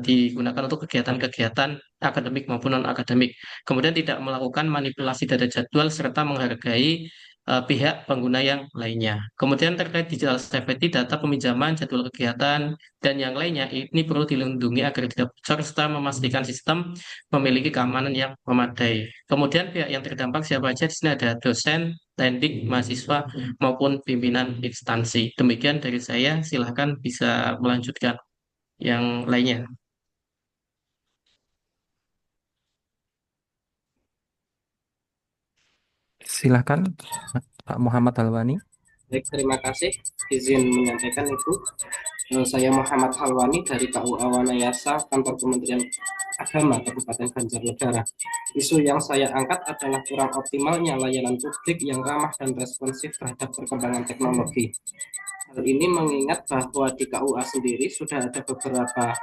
digunakan untuk kegiatan-kegiatan akademik maupun non-akademik. Kemudian tidak melakukan manipulasi data jadwal serta menghargai pihak pengguna yang lainnya. Kemudian terkait digital safety, data peminjaman, jadwal kegiatan, dan yang lainnya ini perlu dilindungi agar tidak bocor serta memastikan sistem memiliki keamanan yang memadai. Kemudian pihak yang terdampak siapa saja? Di sini ada dosen, teknik, mahasiswa, maupun pimpinan instansi. Demikian dari saya, silahkan bisa melanjutkan yang lainnya. Silahkan Pak Muhammad Halwani. Baik, terima kasih. Izin menyampaikan Ibu. Saya Muhammad Halwani dari KUA Wanayasa, Kantor Kementerian Agama Kabupaten Banjarnegara. Isu yang saya angkat adalah kurang optimalnya layanan publik yang ramah dan responsif terhadap perkembangan teknologi. Hal ini mengingat bahwa di KUA sendiri sudah ada beberapa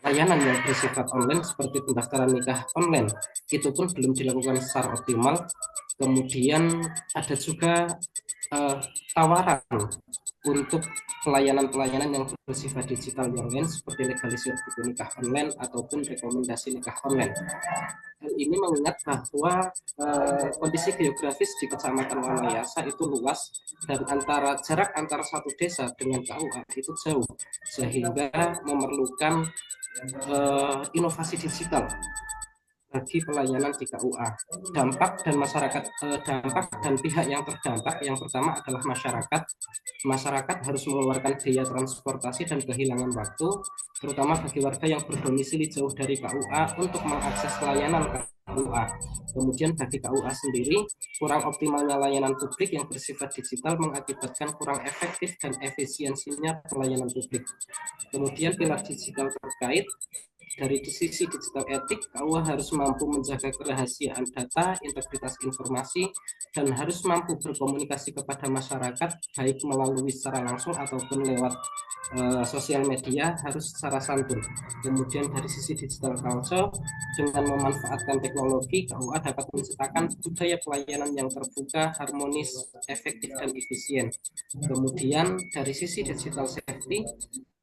layanan yang bersifat online seperti pendaftaran nikah online. Itu pun belum dilakukan secara optimal. Kemudian ada juga tawaran untuk pelayanan-pelayanan yang bersifat digital yang lain seperti legalisir buku nikah online ataupun rekomendasi nikah online. Hal ini mengingat bahwa kondisi geografis di Kecamatan Wanayasa itu luas dan jarak antara satu desa dengan KUA itu jauh, sehingga memerlukan inovasi digital bagi pelayanan di KUA. Dampak dan pihak yang terdampak yang pertama adalah masyarakat. Masyarakat harus mengeluarkan biaya transportasi dan kehilangan waktu, terutama bagi warga yang berdomisili jauh dari KUA untuk mengakses layanan KUA. Kemudian bagi KUA sendiri, kurang optimalnya layanan publik yang bersifat digital mengakibatkan kurang efektif dan efisiensinya pelayanan publik. Kemudian pilar digital terkait dari sisi digital etik, KUA harus mampu menjaga kerahasiaan data, integritas informasi, dan harus mampu berkomunikasi kepada masyarakat, baik melalui secara langsung ataupun lewat sosial media, harus secara santun. Kemudian dari sisi digital culture, dengan memanfaatkan teknologi, KUA dapat menciptakan budaya pelayanan yang terbuka, harmonis, efektif, dan efisien. Kemudian dari sisi digital safety,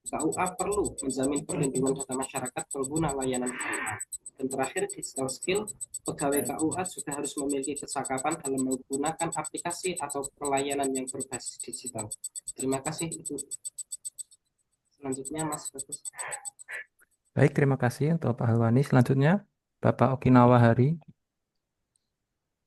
KUA perlu menjamin perlindungan data masyarakat pengguna layanan KUA. Dan terakhir, digital skill, pegawai KUA juga harus memiliki kecakapan dalam menggunakan aplikasi atau pelayanan yang berbasis digital. Terima kasih, Ibu. Selanjutnya, Mas Bagus. Baik, terima kasih untuk Pak Halwani. Selanjutnya, Bapak Okinawa Hari.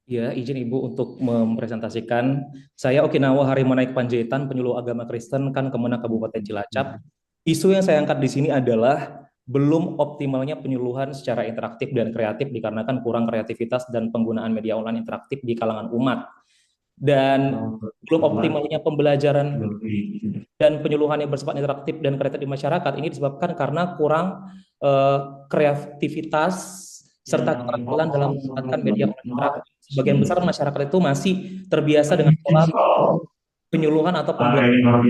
Ya, izin Ibu untuk mempresentasikan. Saya Okinawa Hari Menaik Panjaitan, penyuluh agama Kristen Kemenak Kabupaten Cilacap. Isu yang saya angkat di sini adalah belum optimalnya penyuluhan secara interaktif dan kreatif dikarenakan kurang kreativitas dan penggunaan media online interaktif di kalangan umat. Dan belum optimalnya pembelajaran dan penyuluhan yang bersifat interaktif dan kreatif di masyarakat ini disebabkan karena kurang kreativitas serta keterampilan dalam menggunakan media interaktif. Sebagian besar masyarakat itu masih terbiasa dengan pola penyuluhan atau pembelajaran,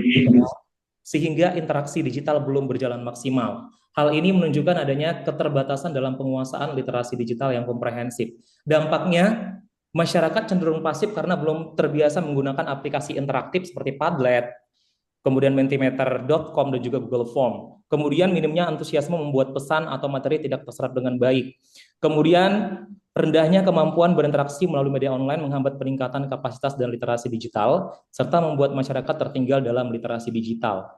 sehingga interaksi digital belum berjalan maksimal. Hal ini menunjukkan adanya keterbatasan dalam penguasaan literasi digital yang komprehensif. Dampaknya, masyarakat cenderung pasif karena belum terbiasa menggunakan aplikasi interaktif seperti Padlet, kemudian Mentimeter.com dan juga Google Form. Kemudian minimnya antusiasme membuat pesan atau materi tidak terserap dengan baik. Kemudian rendahnya kemampuan berinteraksi melalui media online menghambat peningkatan kapasitas dan literasi digital, serta membuat masyarakat tertinggal dalam literasi digital.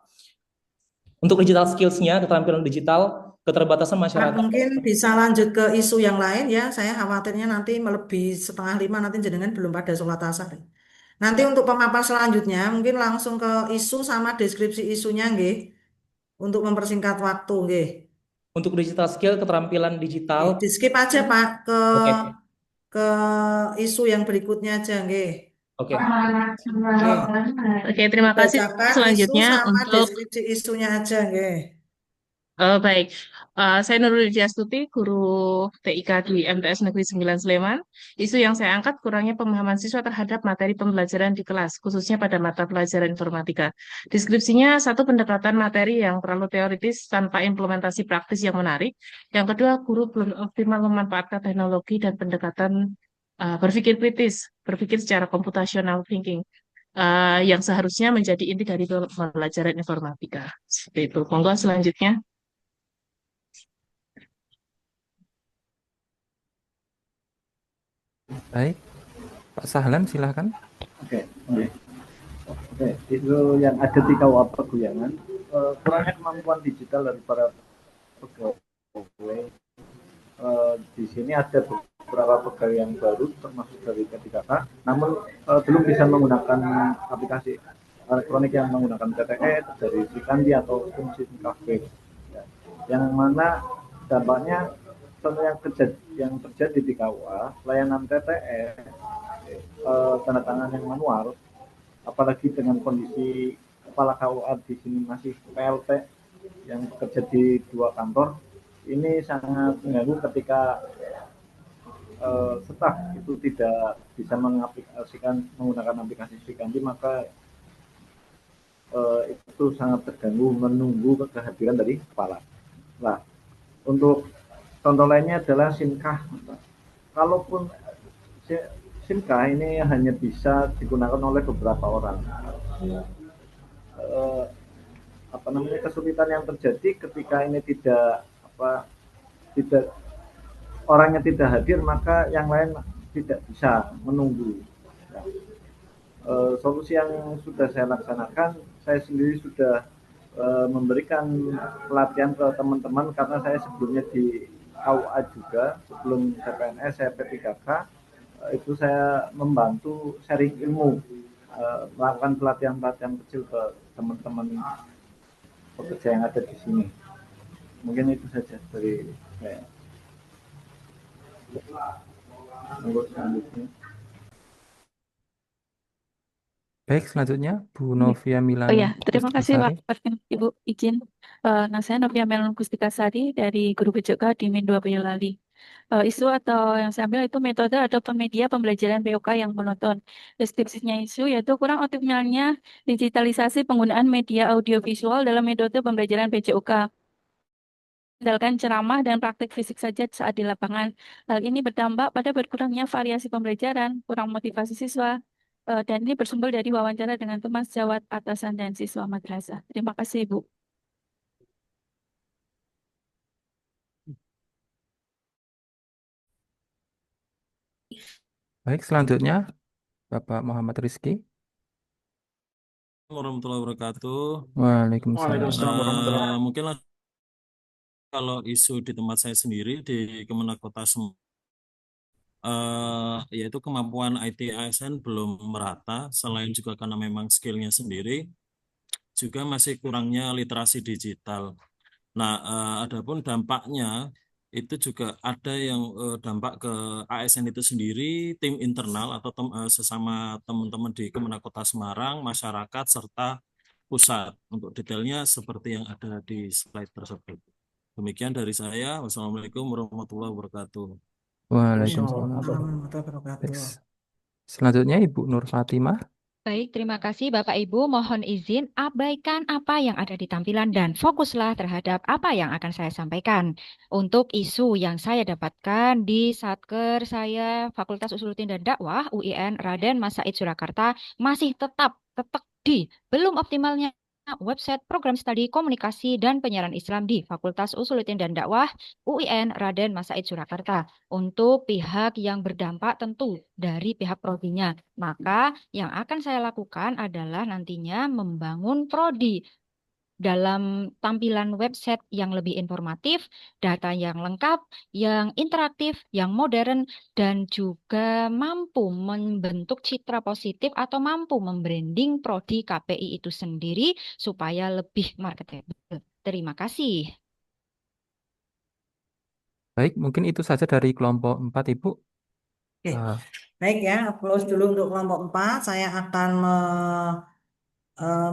Untuk digital skills-nya, keterampilan digital, keterbatasan masyarakat. Mungkin bisa lanjut ke isu yang lain ya. Saya khawatirnya nanti melebihi 4:30 nanti jenengan belum pada sholat asar. Nanti untuk pemaparan selanjutnya mungkin langsung ke isu sama deskripsi isunya nggih. Untuk mempersingkat waktu nggih. Untuk digital skill, keterampilan digital. Di skip aja Pak ke isu yang berikutnya aja nggih. Oke. Oke, terima kasih. Bacakan Selanjutnya isu sama untuk deskripsi isunya aja nggih. Baik, saya Nurul Diastuti, guru TIK di MTS Negeri 9 Sleman. Isu yang saya angkat kurangnya pemahaman siswa terhadap materi pembelajaran di kelas, khususnya pada mata pelajaran informatika. Deskripsinya satu pendekatan materi yang terlalu teoritis tanpa implementasi praktis yang menarik. Yang kedua, guru belum optimal memanfaatkan teknologi dan pendekatan berpikir kritis, berpikir secara computational thinking. Yang seharusnya menjadi inti dari pembelajaran informatika. Seperti itu. Monggo selanjutnya. Baik, Pak Sahlan silahkan. Oke, oke. Oke, itu yang ada di KUA Paguyangan, kurangnya kemampuan digital dari para pegawai. Di sini ada beberapa pegawai yang baru, termasuk dari P3K, namun belum bisa menggunakan aplikasi elektronik yang menggunakan TTE dari Srikandi atau fungsi kafe. Ya. Yang mana dampaknya yang terjadi di KUA, layanan TTE, tanda tangan yang manual, apalagi dengan kondisi kepala KUA di sini masih PLT yang bekerja di 2 kantor, ini sangat mengganggu ketika staf itu tidak bisa menggunakan aplikasi Srikandi, maka itu sangat terganggu menunggu kehadiran dari kepala. Nah, untuk contoh lainnya adalah SIMKah. Kalaupun SIMKah ini hanya bisa digunakan oleh beberapa orang. Kesulitan yang terjadi ketika ini tidak orangnya tidak hadir, maka yang lain tidak bisa menunggu. Solusi yang sudah saya laksanakan, saya sendiri sudah memberikan pelatihan ke teman-teman, karena saya sebelumnya di KUA juga, sebelum CPNS saya P3K, itu saya membantu sharing ilmu, melakukan pelatihan-pelatihan kecil ke teman-teman pekerja yang ada di sini. Mungkin itu saja dari saya. Baik, selanjutnya Bu Iya. Novia Milan Oh ya, terima kasih Pak Pustikasari. Ibu izin. Saya Novia Milan Pustikasari dari Guru PJK di Min 2 Boyolali. Isu atau yang saya ambil itu metode atau media pembelajaran POK yang monoton. Deskripsinya isu yaitu kurang optimalnya digitalisasi penggunaan media audiovisual dalam metode pembelajaran PJOK. Mengandalkan ceramah dan praktik fisik saja saat di lapangan. Hal ini berdampak pada berkurangnya variasi pembelajaran, kurang motivasi siswa, dan ini bersumber dari wawancara dengan teman sejawat, atasan, dan siswa madrasah. Terima kasih, Ibu. Baik, selanjutnya Bapak Muhammad Rizky. Warahmatullahi wabarakatuh. Waalaikumsalam. Mungkin kalau isu di tempat saya sendiri di Kemenak Kota Semarang, yaitu kemampuan IT ASN belum merata, selain juga karena memang skillnya sendiri, juga masih kurangnya literasi digital. Nah, adapun dampaknya itu juga ada yang dampak ke ASN itu sendiri, tim internal atau sesama teman-teman di Kemenak Kota Semarang, masyarakat, serta pusat. Untuk detailnya seperti yang ada di slide tersebut. Demikian dari saya. Wassalamualaikum warahmatullahi wabarakatuh. Waalaikumsalam. Selanjutnya Ibu Nur Fatimah. Baik, terima kasih Bapak Ibu. Mohon izin abaikan apa yang ada di tampilan dan fokuslah terhadap apa yang akan saya sampaikan. Untuk isu yang saya dapatkan di Satker saya Fakultas Usuluddin dan Dakwah UIN Raden Mas Said Surakarta masih tetap di belum optimalnya website program studi komunikasi dan penyiaran Islam di Fakultas Usuluddin dan Dakwah UIN Raden Mas Said Surakarta. Untuk pihak yang berdampak tentu dari pihak prodinya. Maka yang akan saya lakukan adalah nantinya membangun prodi dalam tampilan website yang lebih informatif, data yang lengkap, yang interaktif, yang modern, dan juga mampu membentuk citra positif atau mampu membranding prodi KPI itu sendiri supaya lebih marketable. Terima kasih. Baik, mungkin itu saja dari kelompok 4, Ibu. Oke. Baik ya, close dulu untuk kelompok 4. Saya akan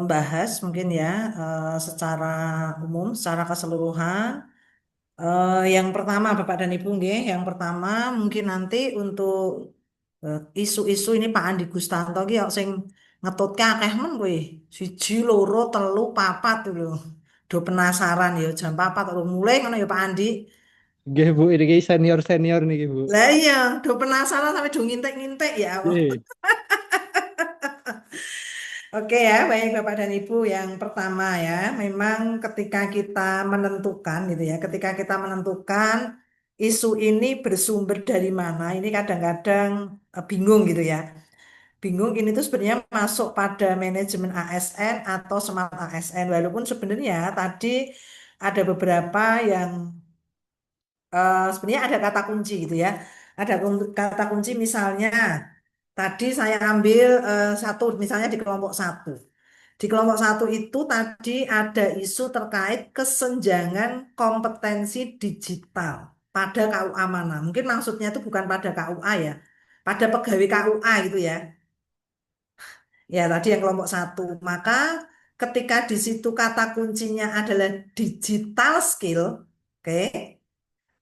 bahas mungkin ya secara umum, secara keseluruhan. Yang pertama Bapak dan Ibu nggih, yang pertama mungkin nanti untuk isu-isu ini Pak Andi Gustanto ki kok sing ngetutke akeh men kowe. Siji, loro, telu, papat tuh lho. Do penasaran ya jam 4 kok mulai ngono ya Pak Andi. Nggih Bu, ini senior-senior nih Bu. Lah iya, do penasaran sampai do ngintek-ngintek ya Allah. Nggih. Oke ya, baik Bapak dan Ibu. Yang pertama ya, memang ketika kita menentukan gitu ya, ketika kita menentukan isu ini bersumber dari mana, ini kadang-kadang bingung gitu ya. Bingung ini tuh sebenarnya masuk pada manajemen ASN atau smart ASN, walaupun sebenarnya tadi ada beberapa yang sebenarnya ada kata kunci gitu ya. Ada kata kunci misalnya, tadi saya ambil satu, misalnya di kelompok satu. Di kelompok satu itu tadi ada isu terkait kesenjangan kompetensi digital pada KUA mana. Mungkin maksudnya itu bukan pada KUA ya, pada pegawai KUA gitu ya. Ya tadi yang kelompok satu. Maka ketika di situ kata kuncinya adalah digital skill, oke,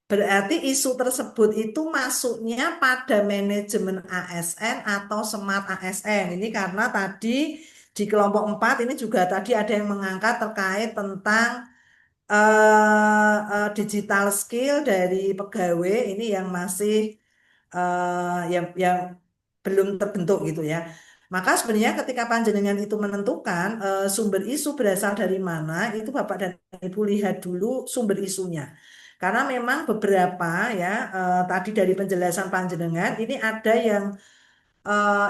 berarti isu tersebut itu masuknya pada manajemen ASN atau smart ASN. Ini karena tadi di kelompok 4 ini juga tadi ada yang mengangkat terkait tentang digital skill dari pegawai ini yang masih yang belum terbentuk gitu ya. Maka sebenarnya ketika panjenengan itu menentukan sumber isu berasal dari mana, itu Bapak dan Ibu lihat dulu sumber isunya. Karena memang beberapa ya tadi dari penjelasan panjenengan ini ada yang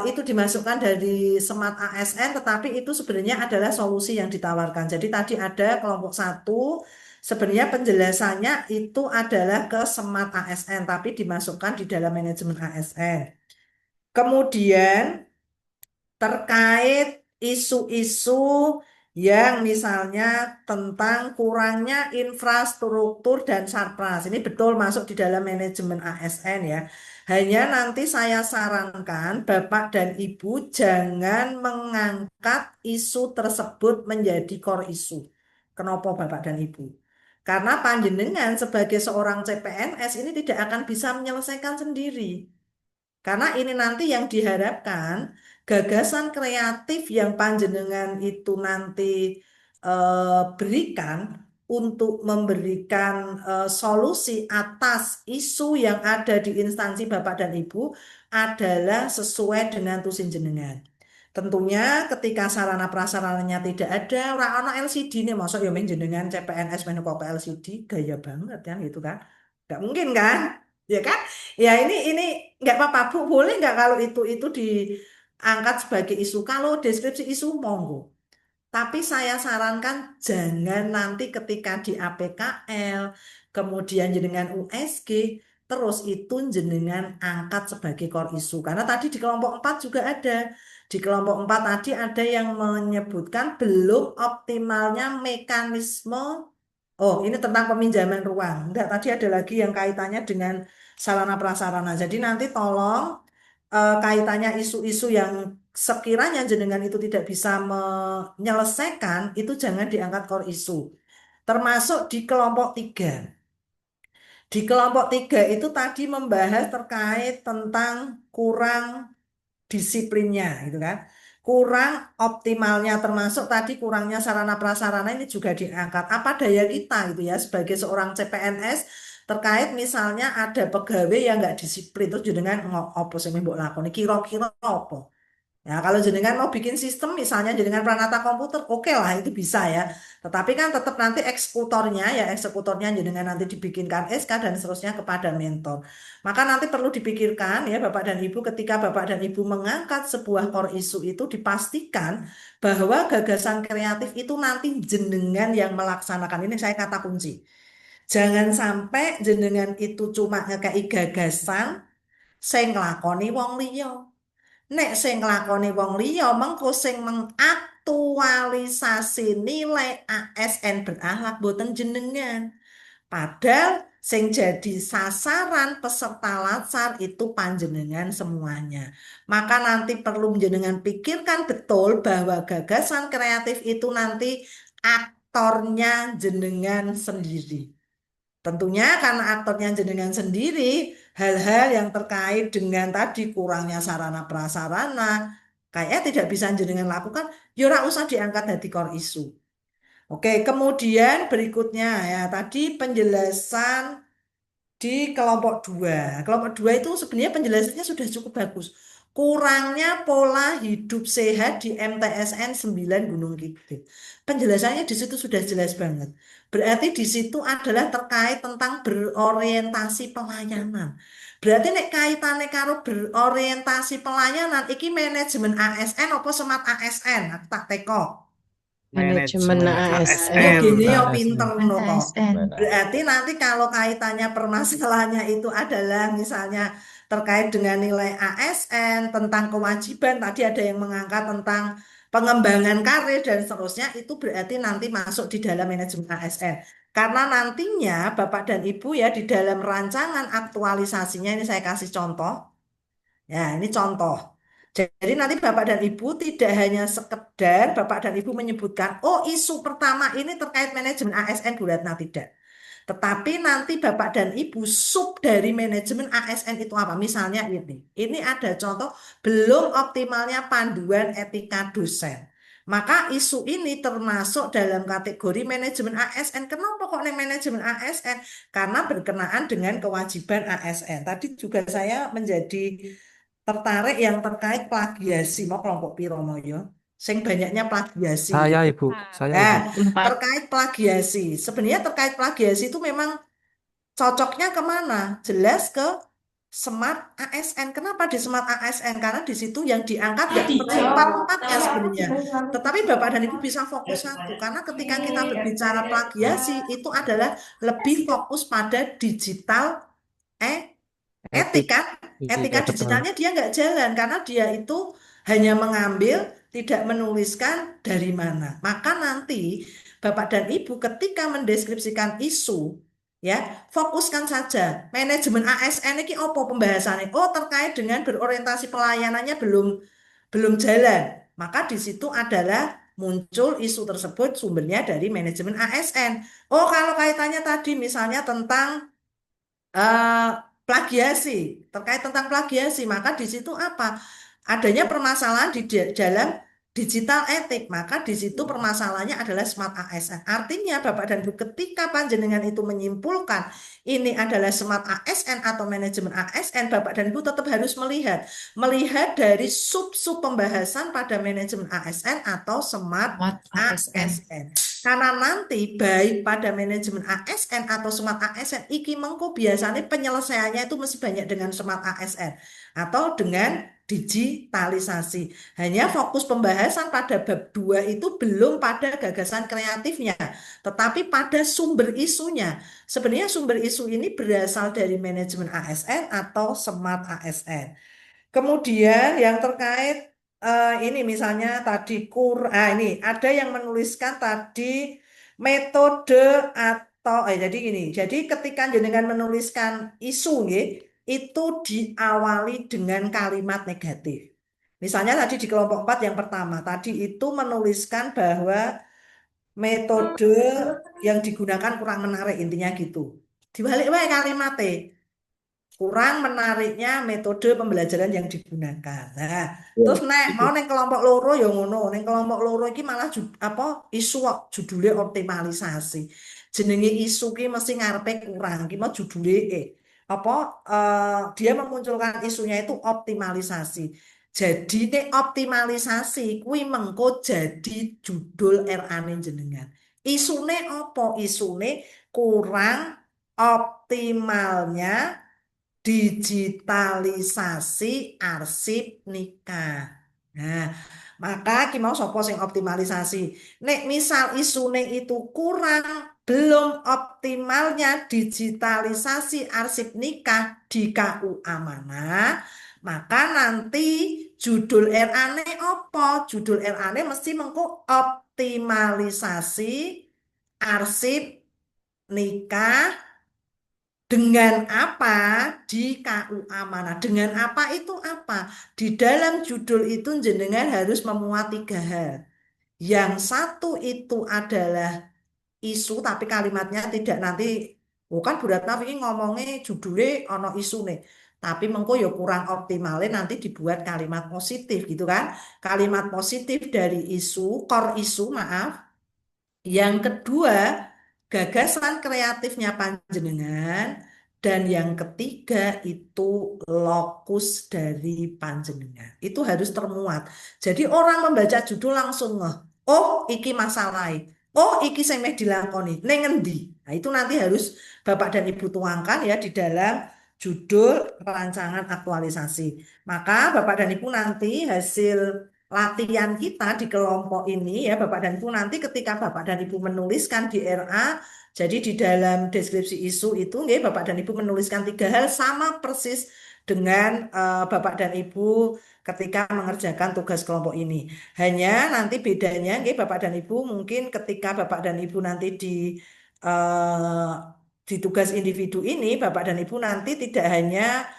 itu dimasukkan dari Smart ASN, tetapi itu sebenarnya adalah solusi yang ditawarkan. Jadi tadi ada kelompok satu, sebenarnya penjelasannya itu adalah ke Smart ASN, tapi dimasukkan di dalam manajemen ASN. Kemudian terkait isu-isu yang misalnya tentang kurangnya infrastruktur dan sarpras. Ini betul masuk di dalam manajemen ASN ya. Hanya nanti saya sarankan Bapak dan Ibu jangan mengangkat isu tersebut menjadi core isu. Kenapa Bapak dan Ibu? Karena panjenengan sebagai seorang CPNS ini tidak akan bisa menyelesaikan sendiri. Karena ini nanti yang diharapkan gagasan kreatif yang panjenengan itu nanti berikan untuk memberikan solusi atas isu yang ada di instansi Bapak dan Ibu adalah sesuai dengan tusin jenengan. Tentunya ketika sarana prasarananya tidak ada, ora ana LCD nih, masuk ya jenengan CPNS meneko LCD, gaya banget kan gitu kan. Nggak mungkin kan? Ya kan? Ya ini nggak apa-apa Bu, boleh nggak kalau itu diangkat sebagai isu? Kalau deskripsi isu monggo. Tapi saya sarankan jangan nanti ketika di APKL, kemudian jenengan USG, terus itu jenengan angkat sebagai core isu. Karena tadi di kelompok 4 juga ada. Di kelompok 4 tadi ada yang menyebutkan belum optimalnya mekanisme. Oh, ini tentang peminjaman ruang. Enggak, tadi ada lagi yang kaitannya dengan sarana prasarana. Jadi nanti tolong kaitannya isu-isu yang sekiranya jenengan itu tidak bisa menyelesaikan, itu jangan diangkat core isu. Termasuk di kelompok 3. Di kelompok 3 itu tadi membahas terkait tentang kurang disiplinnya gitu kan. Kurang optimalnya termasuk tadi kurangnya sarana prasarana ini juga diangkat. Apa daya kita gitu ya sebagai seorang CPNS terkait misalnya ada pegawai yang nggak disiplin terus jenengan ngopo sing mbok lakoni kira-kira apa? Ya, kalau jenengan mau bikin sistem misalnya jenengan Pranata komputer, oke lah itu bisa ya. Tetapi kan tetap nanti eksekutornya jenengan nanti dibikinkan SK dan seterusnya kepada mentor. Maka nanti perlu dipikirkan ya Bapak dan Ibu ketika Bapak dan Ibu mengangkat sebuah core isu itu dipastikan bahwa gagasan kreatif itu nanti jenengan yang melaksanakan. Ini saya kata kunci. Jangan sampai jenengan itu cuma ngekei gagasan sing nglakoni wong liya. Nek sing nglakoni wong liya mengko sing mengaktualisasi nilai ASN berakhlak boten jenengan. Padahal sing jadi sasaran peserta latsar itu panjenengan semuanya. Maka nanti perlu jenengan pikirkan betul bahwa gagasan kreatif itu nanti aktornya jenengan sendiri. Tentunya karena aktornya jenengan sendiri, hal-hal yang terkait dengan tadi kurangnya sarana prasarana, kayaknya tidak bisa jenengan lakukan, ya ora usah diangkat dari core isu. Oke, kemudian berikutnya ya tadi penjelasan di kelompok 2. Kelompok 2 itu sebenarnya penjelasannya sudah cukup bagus. Kurangnya pola hidup sehat di MTSN 9 Gunung Kidul. Penjelasannya di situ sudah jelas banget. Berarti di situ adalah terkait tentang berorientasi pelayanan. Berarti nek kaitannya karo berorientasi pelayanan iki manajemen ASN apa smart ASN? Aku tak teko. Manajemen Oh, ASN. gini ya ASN. pinter no toh. ASN. Berarti nanti kalau kaitannya permasalahannya itu adalah misalnya terkait dengan nilai ASN, tentang kewajiban, tadi ada yang mengangkat tentang pengembangan karir dan seterusnya, itu berarti nanti masuk di dalam manajemen ASN. Karena nantinya Bapak dan Ibu ya di dalam rancangan aktualisasinya, ini saya kasih contoh. Ya, ini contoh. Jadi nanti Bapak dan Ibu tidak hanya sekedar Bapak dan Ibu menyebutkan, oh isu pertama ini terkait manajemen ASN Bu Ratna, tidak. Tetapi nanti Bapak dan Ibu sub dari manajemen ASN itu apa? Misalnya ini ada contoh belum optimalnya panduan etika dosen. Maka isu ini termasuk dalam kategori manajemen ASN. Kenapa kok nih manajemen ASN? Karena berkenaan dengan kewajiban ASN. Tadi juga saya menjadi tertarik yang terkait plagiasi. Mau kelompok piro mau yo? Sing banyaknya plagiasi. Saya Ibu, saya Nah, Ibu. 4. terkait plagiasi. Sebenarnya terkait plagiasi itu memang cocoknya kemana? Jelas ke Smart ASN. Kenapa di Smart ASN? Karena di situ yang diangkat nggak perlu empat-empatnya sebenarnya. Tetapi Bapak dan Ibu bisa fokus satu. Karena ketika kita berbicara plagiasi, itu adalah lebih fokus pada digital Etik. etika. Iya, Etika betul. digitalnya dia nggak jalan. Karena dia itu hanya mengambil, tidak menuliskan dari mana. Maka nanti Bapak dan Ibu ketika mendeskripsikan isu, ya fokuskan saja manajemen ASN ini apa pembahasannya. Oh, terkait dengan berorientasi pelayanannya belum jalan. Maka di situ adalah muncul isu tersebut sumbernya dari manajemen ASN. Oh, kalau kaitannya tadi misalnya tentang eh, plagiasi, terkait tentang plagiasi, maka di situ apa? Adanya permasalahan di dalam digital etik, maka di situ permasalahannya adalah smart ASN. Artinya Bapak dan Ibu ketika panjenengan itu menyimpulkan ini adalah smart ASN atau manajemen ASN, Bapak dan Ibu tetap harus melihat dari sub-sub pembahasan pada manajemen ASN atau smart ASN. Karena nanti baik pada manajemen ASN atau smart ASN, iki mengko biasanya penyelesaiannya itu masih banyak dengan smart ASN atau dengan digitalisasi. Hanya fokus pembahasan pada bab 2 itu belum pada gagasan kreatifnya, tetapi pada sumber isunya. Sebenarnya sumber isu ini berasal dari manajemen ASN atau smart ASN. Kemudian yang terkait ini misalnya tadi ini ada yang menuliskan tadi metode atau jadi gini. Jadi ketika jenengan menuliskan isu itu diawali dengan kalimat negatif. Misalnya tadi di kelompok 4 yang pertama tadi itu menuliskan bahwa metode yang digunakan kurang menarik, intinya gitu. Dibalik wae kalimatnya kurang menariknya metode pembelajaran yang digunakan. Nah, terus mau neng kelompok loro ya ngono, neng kelompok loro iki malah isu judulnya optimalisasi. Jenenge isu ki mesti ngarepe kurang, ki mau judulnya dia memunculkan isunya itu optimalisasi. Jadi nek optimalisasi kuwi mengko jadi judul RA-ne jenengan. Isune apa? Isune kurang optimalnya digitalisasi arsip nikah. Nah, maka ki mau sapa sing optimalisasi. Nek misal isune itu kurang belum optimalnya digitalisasi arsip nikah di KUA mana, maka nanti judul RA-ne apa? Judul RA-ne mesti mengko optimalisasi arsip nikah Dengan apa di KUA mana? Dengan apa itu apa? Di dalam judul itu jenengan harus memuat 3 hal. Yang satu itu adalah isu, tapi kalimatnya tidak nanti, bukan Bu Ratna ini ngomongnya judulnya ono isu nih. Tapi mengko ya kurang optimalnya nanti dibuat kalimat positif gitu kan. Kalimat positif dari isu, core isu, maaf. Yang kedua, gagasan kreatifnya panjenengan. Dan yang ketiga itu lokus dari panjenengan. Itu harus termuat. Jadi orang membaca judul langsung ngeh. Oh, iki masalah. Oh, iki sing meh dilakoni. Ning ngendi? Nah, itu nanti harus Bapak dan Ibu tuangkan ya di dalam judul rancangan aktualisasi. Maka Bapak dan Ibu nanti hasil latihan kita di kelompok ini ya Bapak dan Ibu nanti ketika Bapak dan Ibu menuliskan di RA, jadi di dalam deskripsi isu itu nggih, Bapak dan Ibu menuliskan 3 hal sama persis dengan Bapak dan Ibu ketika mengerjakan tugas kelompok ini. Hanya nanti bedanya nggih, Bapak dan Ibu mungkin ketika Bapak dan Ibu nanti eh, di tugas individu ini Bapak dan Ibu nanti tidak hanya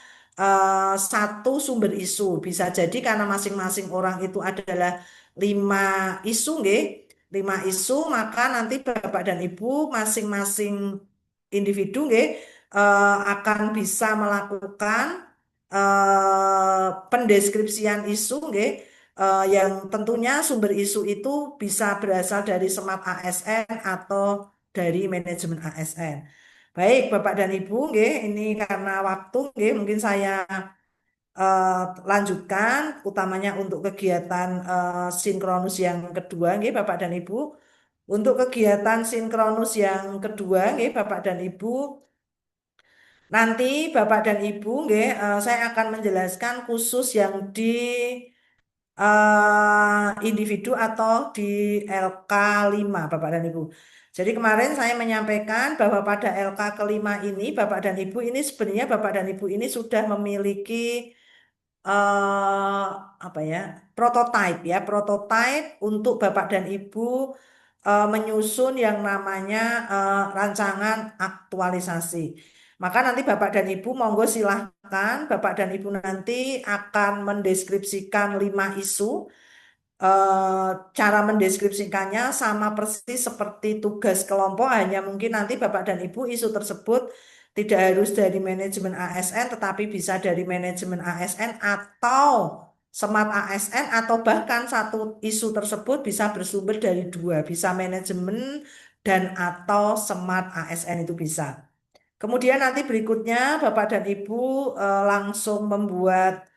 satu sumber isu. Bisa jadi karena masing-masing orang itu adalah 5 isu, nggih. 5 isu, maka nanti Bapak dan Ibu masing-masing individu, nggih, akan bisa melakukan pendeskripsian isu, nggih, yang tentunya sumber isu itu bisa berasal dari Smart ASN atau dari manajemen ASN. Baik, Bapak dan Ibu, nggih, ini karena waktu, nggih, mungkin saya eh, lanjutkan, utamanya untuk kegiatan sinkronus yang kedua, nggih, Bapak dan Ibu. Untuk kegiatan sinkronus yang kedua, nggih, Bapak dan Ibu, nanti Bapak dan Ibu, nggih, saya akan menjelaskan khusus yang di individu atau di LK5, Bapak dan Ibu. Jadi kemarin saya menyampaikan bahwa pada LK kelima ini Bapak dan Ibu ini sebenarnya Bapak dan Ibu ini sudah memiliki eh, apa ya, prototipe ya, prototipe untuk Bapak dan Ibu menyusun yang namanya rancangan aktualisasi. Maka nanti Bapak dan Ibu monggo silahkan Bapak dan Ibu nanti akan mendeskripsikan 5 isu. Cara mendeskripsikannya sama persis seperti tugas kelompok, hanya mungkin nanti Bapak dan Ibu isu tersebut tidak harus dari manajemen ASN, tetapi bisa dari manajemen ASN atau Smart ASN, atau bahkan satu isu tersebut bisa bersumber dari 2, bisa manajemen dan atau Smart ASN itu bisa. Kemudian nanti berikutnya Bapak dan Ibu langsung membuat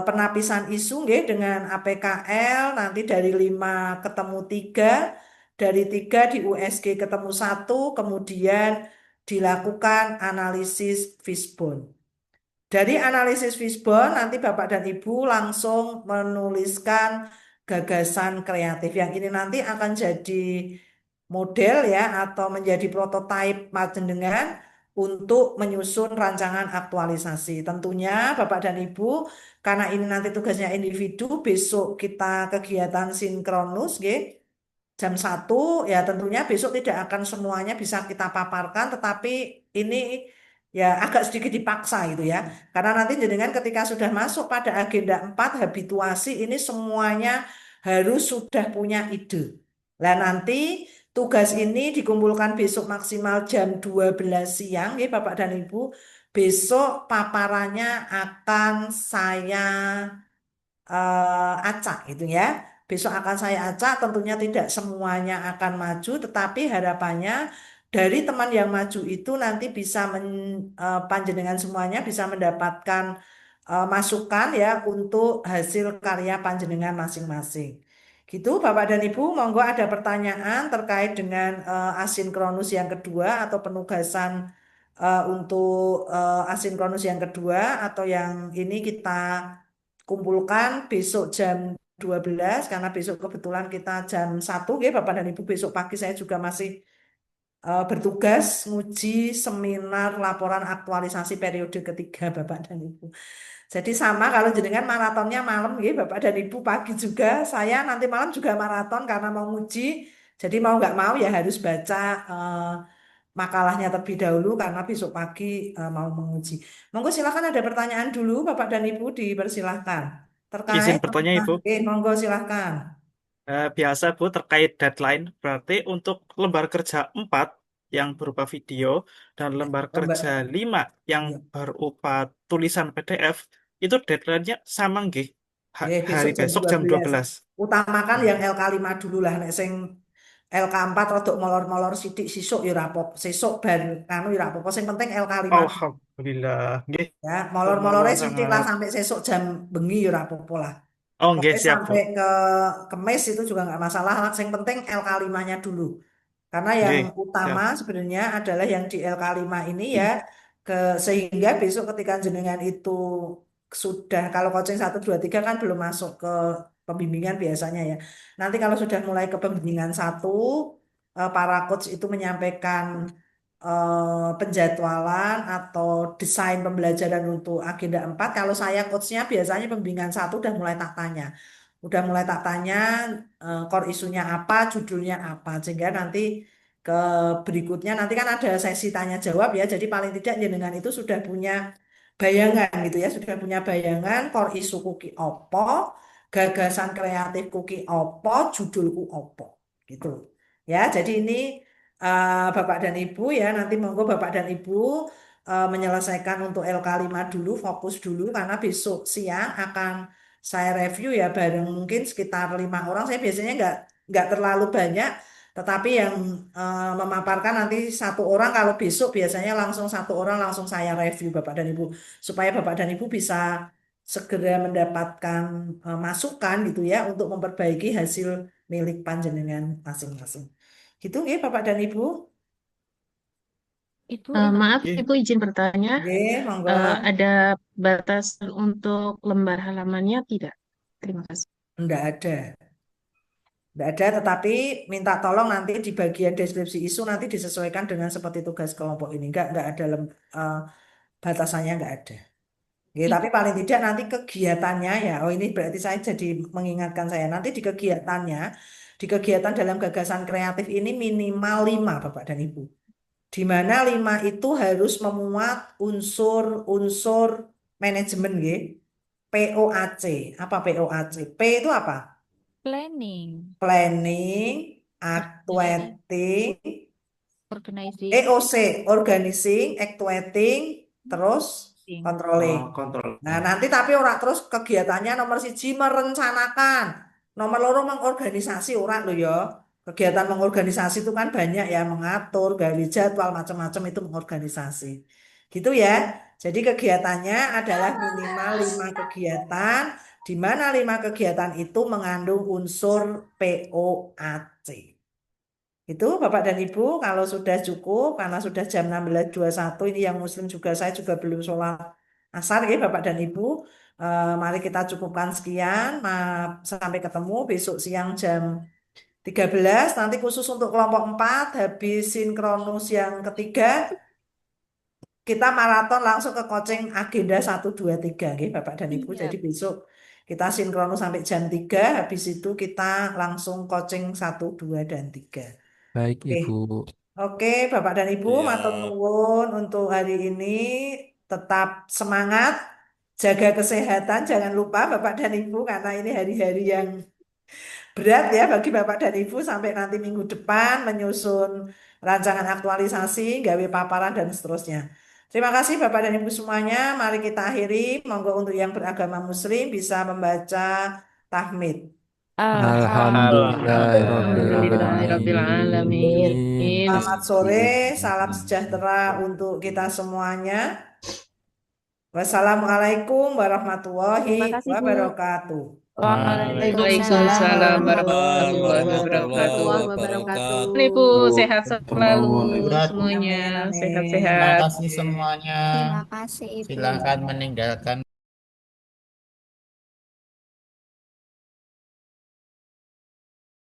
penapisan isu nggih dengan APKL, nanti dari 5 ketemu 3, dari 3 di USG ketemu 1, kemudian dilakukan analisis fishbone. Dari analisis fishbone nanti Bapak dan Ibu langsung menuliskan gagasan kreatif. Yang ini nanti akan jadi model ya atau menjadi prototipe panjenengan untuk menyusun rancangan aktualisasi. Tentunya Bapak dan Ibu, karena ini nanti tugasnya individu, besok kita kegiatan sinkronus, nggih, jam 1, ya tentunya besok tidak akan semuanya bisa kita paparkan, tetapi ini ya agak sedikit dipaksa gitu ya. Karena nanti jenengan ketika sudah masuk pada agenda 4 habituasi ini semuanya harus sudah punya ide. Nah nanti tugas ini dikumpulkan besok maksimal jam 12 siang ya Bapak dan Ibu. Besok paparannya akan saya acak gitu ya. Besok akan saya acak, tentunya tidak semuanya akan maju, tetapi harapannya dari teman yang maju itu nanti bisa panjenengan semuanya bisa mendapatkan masukan ya untuk hasil karya panjenengan masing-masing. Gitu Bapak dan Ibu, monggo ada pertanyaan terkait dengan asinkronus yang kedua atau penugasan untuk asinkronus yang kedua atau yang ini kita kumpulkan besok jam 12 karena besok kebetulan kita jam 1 ya Bapak dan Ibu, besok pagi saya juga masih bertugas nguji seminar laporan aktualisasi periode ketiga Bapak dan Ibu. Jadi sama kalau jenengan maratonnya malam ya Bapak dan Ibu, pagi juga saya nanti malam juga maraton karena mau nguji. Jadi mau nggak mau ya harus baca makalahnya terlebih dahulu karena besok pagi mau menguji. Monggo silakan ada pertanyaan dulu Bapak dan Ibu dipersilahkan. Izin Terkait bertanya Ibu. monggo silakan. Biasa Bu, terkait deadline, berarti untuk lembar kerja 4 yang berupa video dan lembar kerja 5 yang berupa tulisan PDF, itu deadline-nya sama nggih? Hari besok jam 12. Utamakan yang LK5 dulu lah, nek sing LK4 rodok molor-molor sidik sisuk ya ora apa-apa. Sesuk ben anu ya ora apa-apa, sing penting LK5. Alhamdulillah. Nggih. Ya, molor-molore Mohon sidik lah sangat. sampai sesuk jam bengi ya ora apa-apa lah. Oh, nggih, Pokoknya siap Bu. sampai ke Kemis itu juga nggak masalah. Yang penting LK5-nya dulu. Karena yang Nggih, utama siap. sebenarnya adalah yang di LK5 ini ya, sehingga besok ketika jenengan itu sudah, kalau coaching 1, 2, 3 kan belum masuk ke pembimbingan biasanya ya. Nanti kalau sudah mulai ke pembimbingan 1, para coach itu menyampaikan penjadwalan atau desain pembelajaran untuk agenda 4. Kalau saya coachnya biasanya pembimbingan 1 udah mulai tak tanya. Core isunya apa, judulnya apa. Sehingga nanti ke berikutnya nanti kan ada sesi tanya jawab ya. Jadi paling tidak jenengan itu sudah punya bayangan gitu ya. Sudah punya bayangan core isu kuki opo, gagasan kreatif kuki opo, judulku opo gitu. Ya, jadi ini Bapak dan Ibu ya, nanti monggo Bapak dan Ibu menyelesaikan untuk LK5 dulu, fokus dulu karena besok siang akan saya review ya bareng mungkin sekitar 5 orang. Saya biasanya nggak terlalu banyak, tetapi yang memaparkan nanti 1 orang. Kalau besok biasanya langsung 1 orang langsung saya review Bapak dan Ibu supaya Bapak dan Ibu bisa segera mendapatkan masukan gitu ya untuk memperbaiki hasil milik panjenengan masing-masing. Gitu ya Bapak dan Ibu. Ibu, Maaf, Ibu izin bertanya. Monggo. Ada batas untuk lembar halamannya tidak? Terima kasih. Enggak ada. Enggak ada, tetapi minta tolong nanti di bagian deskripsi isu nanti disesuaikan dengan seperti tugas kelompok ini. Enggak ada batasannya, enggak ada. Ya, tapi paling tidak nanti kegiatannya ya. Oh, ini berarti saya jadi mengingatkan saya. Nanti di kegiatan dalam gagasan kreatif ini minimal 5 Bapak dan Ibu. Di mana 5 itu harus memuat unsur manajemen ya. POAC. Apa POAC? P itu apa? Planning, Actuating, organizing, OC, organizing, actuating, terus controlling. Kontrol. Nah, nanti tapi ora terus kegiatannya nomor 1 merencanakan, nomor 2 mengorganisasi ora lho ya. Kegiatan mengorganisasi itu kan banyak ya, mengatur, gawe jadwal, macam-macam itu mengorganisasi. Gitu ya. Jadi kegiatannya adalah minimal 5 kegiatan, di mana 5 kegiatan itu mengandung unsur POAC. Itu Bapak dan Ibu, kalau sudah cukup, karena sudah jam 16.21, ini yang muslim juga, saya juga belum sholat asar ya Bapak dan Ibu. Mari kita cukupkan sekian, sampai ketemu besok siang jam 13, nanti khusus untuk kelompok 4, habis sinkronus yang ketiga, kita maraton langsung ke coaching agenda 1, 2, 3 ya Bapak dan Ibu. Jadi besok kita sinkronus sampai jam 3, habis itu kita langsung coaching 1, 2, dan 3. Baik, Oke. Ibu. Oke, Bapak dan Ibu, matur nuwun untuk hari ini. Tetap semangat, jaga kesehatan, jangan lupa Bapak dan Ibu, karena ini hari-hari yang berat ya bagi Bapak dan Ibu sampai nanti minggu depan menyusun rancangan aktualisasi, gawe paparan, dan seterusnya. Terima kasih Bapak dan Ibu semuanya. Mari kita akhiri. Monggo untuk yang beragama Muslim bisa membaca tahmid. Alhamdulillahirrabbilalamin. Selamat sore, salam sejahtera untuk kita semuanya. Wassalamualaikum warahmatullahi wabarakatuh. Waalaikumsalam warahmatullahi wabarakatuh. Ibu sehat selalu semuanya, sehat-sehat. Terima kasih semuanya. Terima kasih, Ibu. Silakan meninggalkan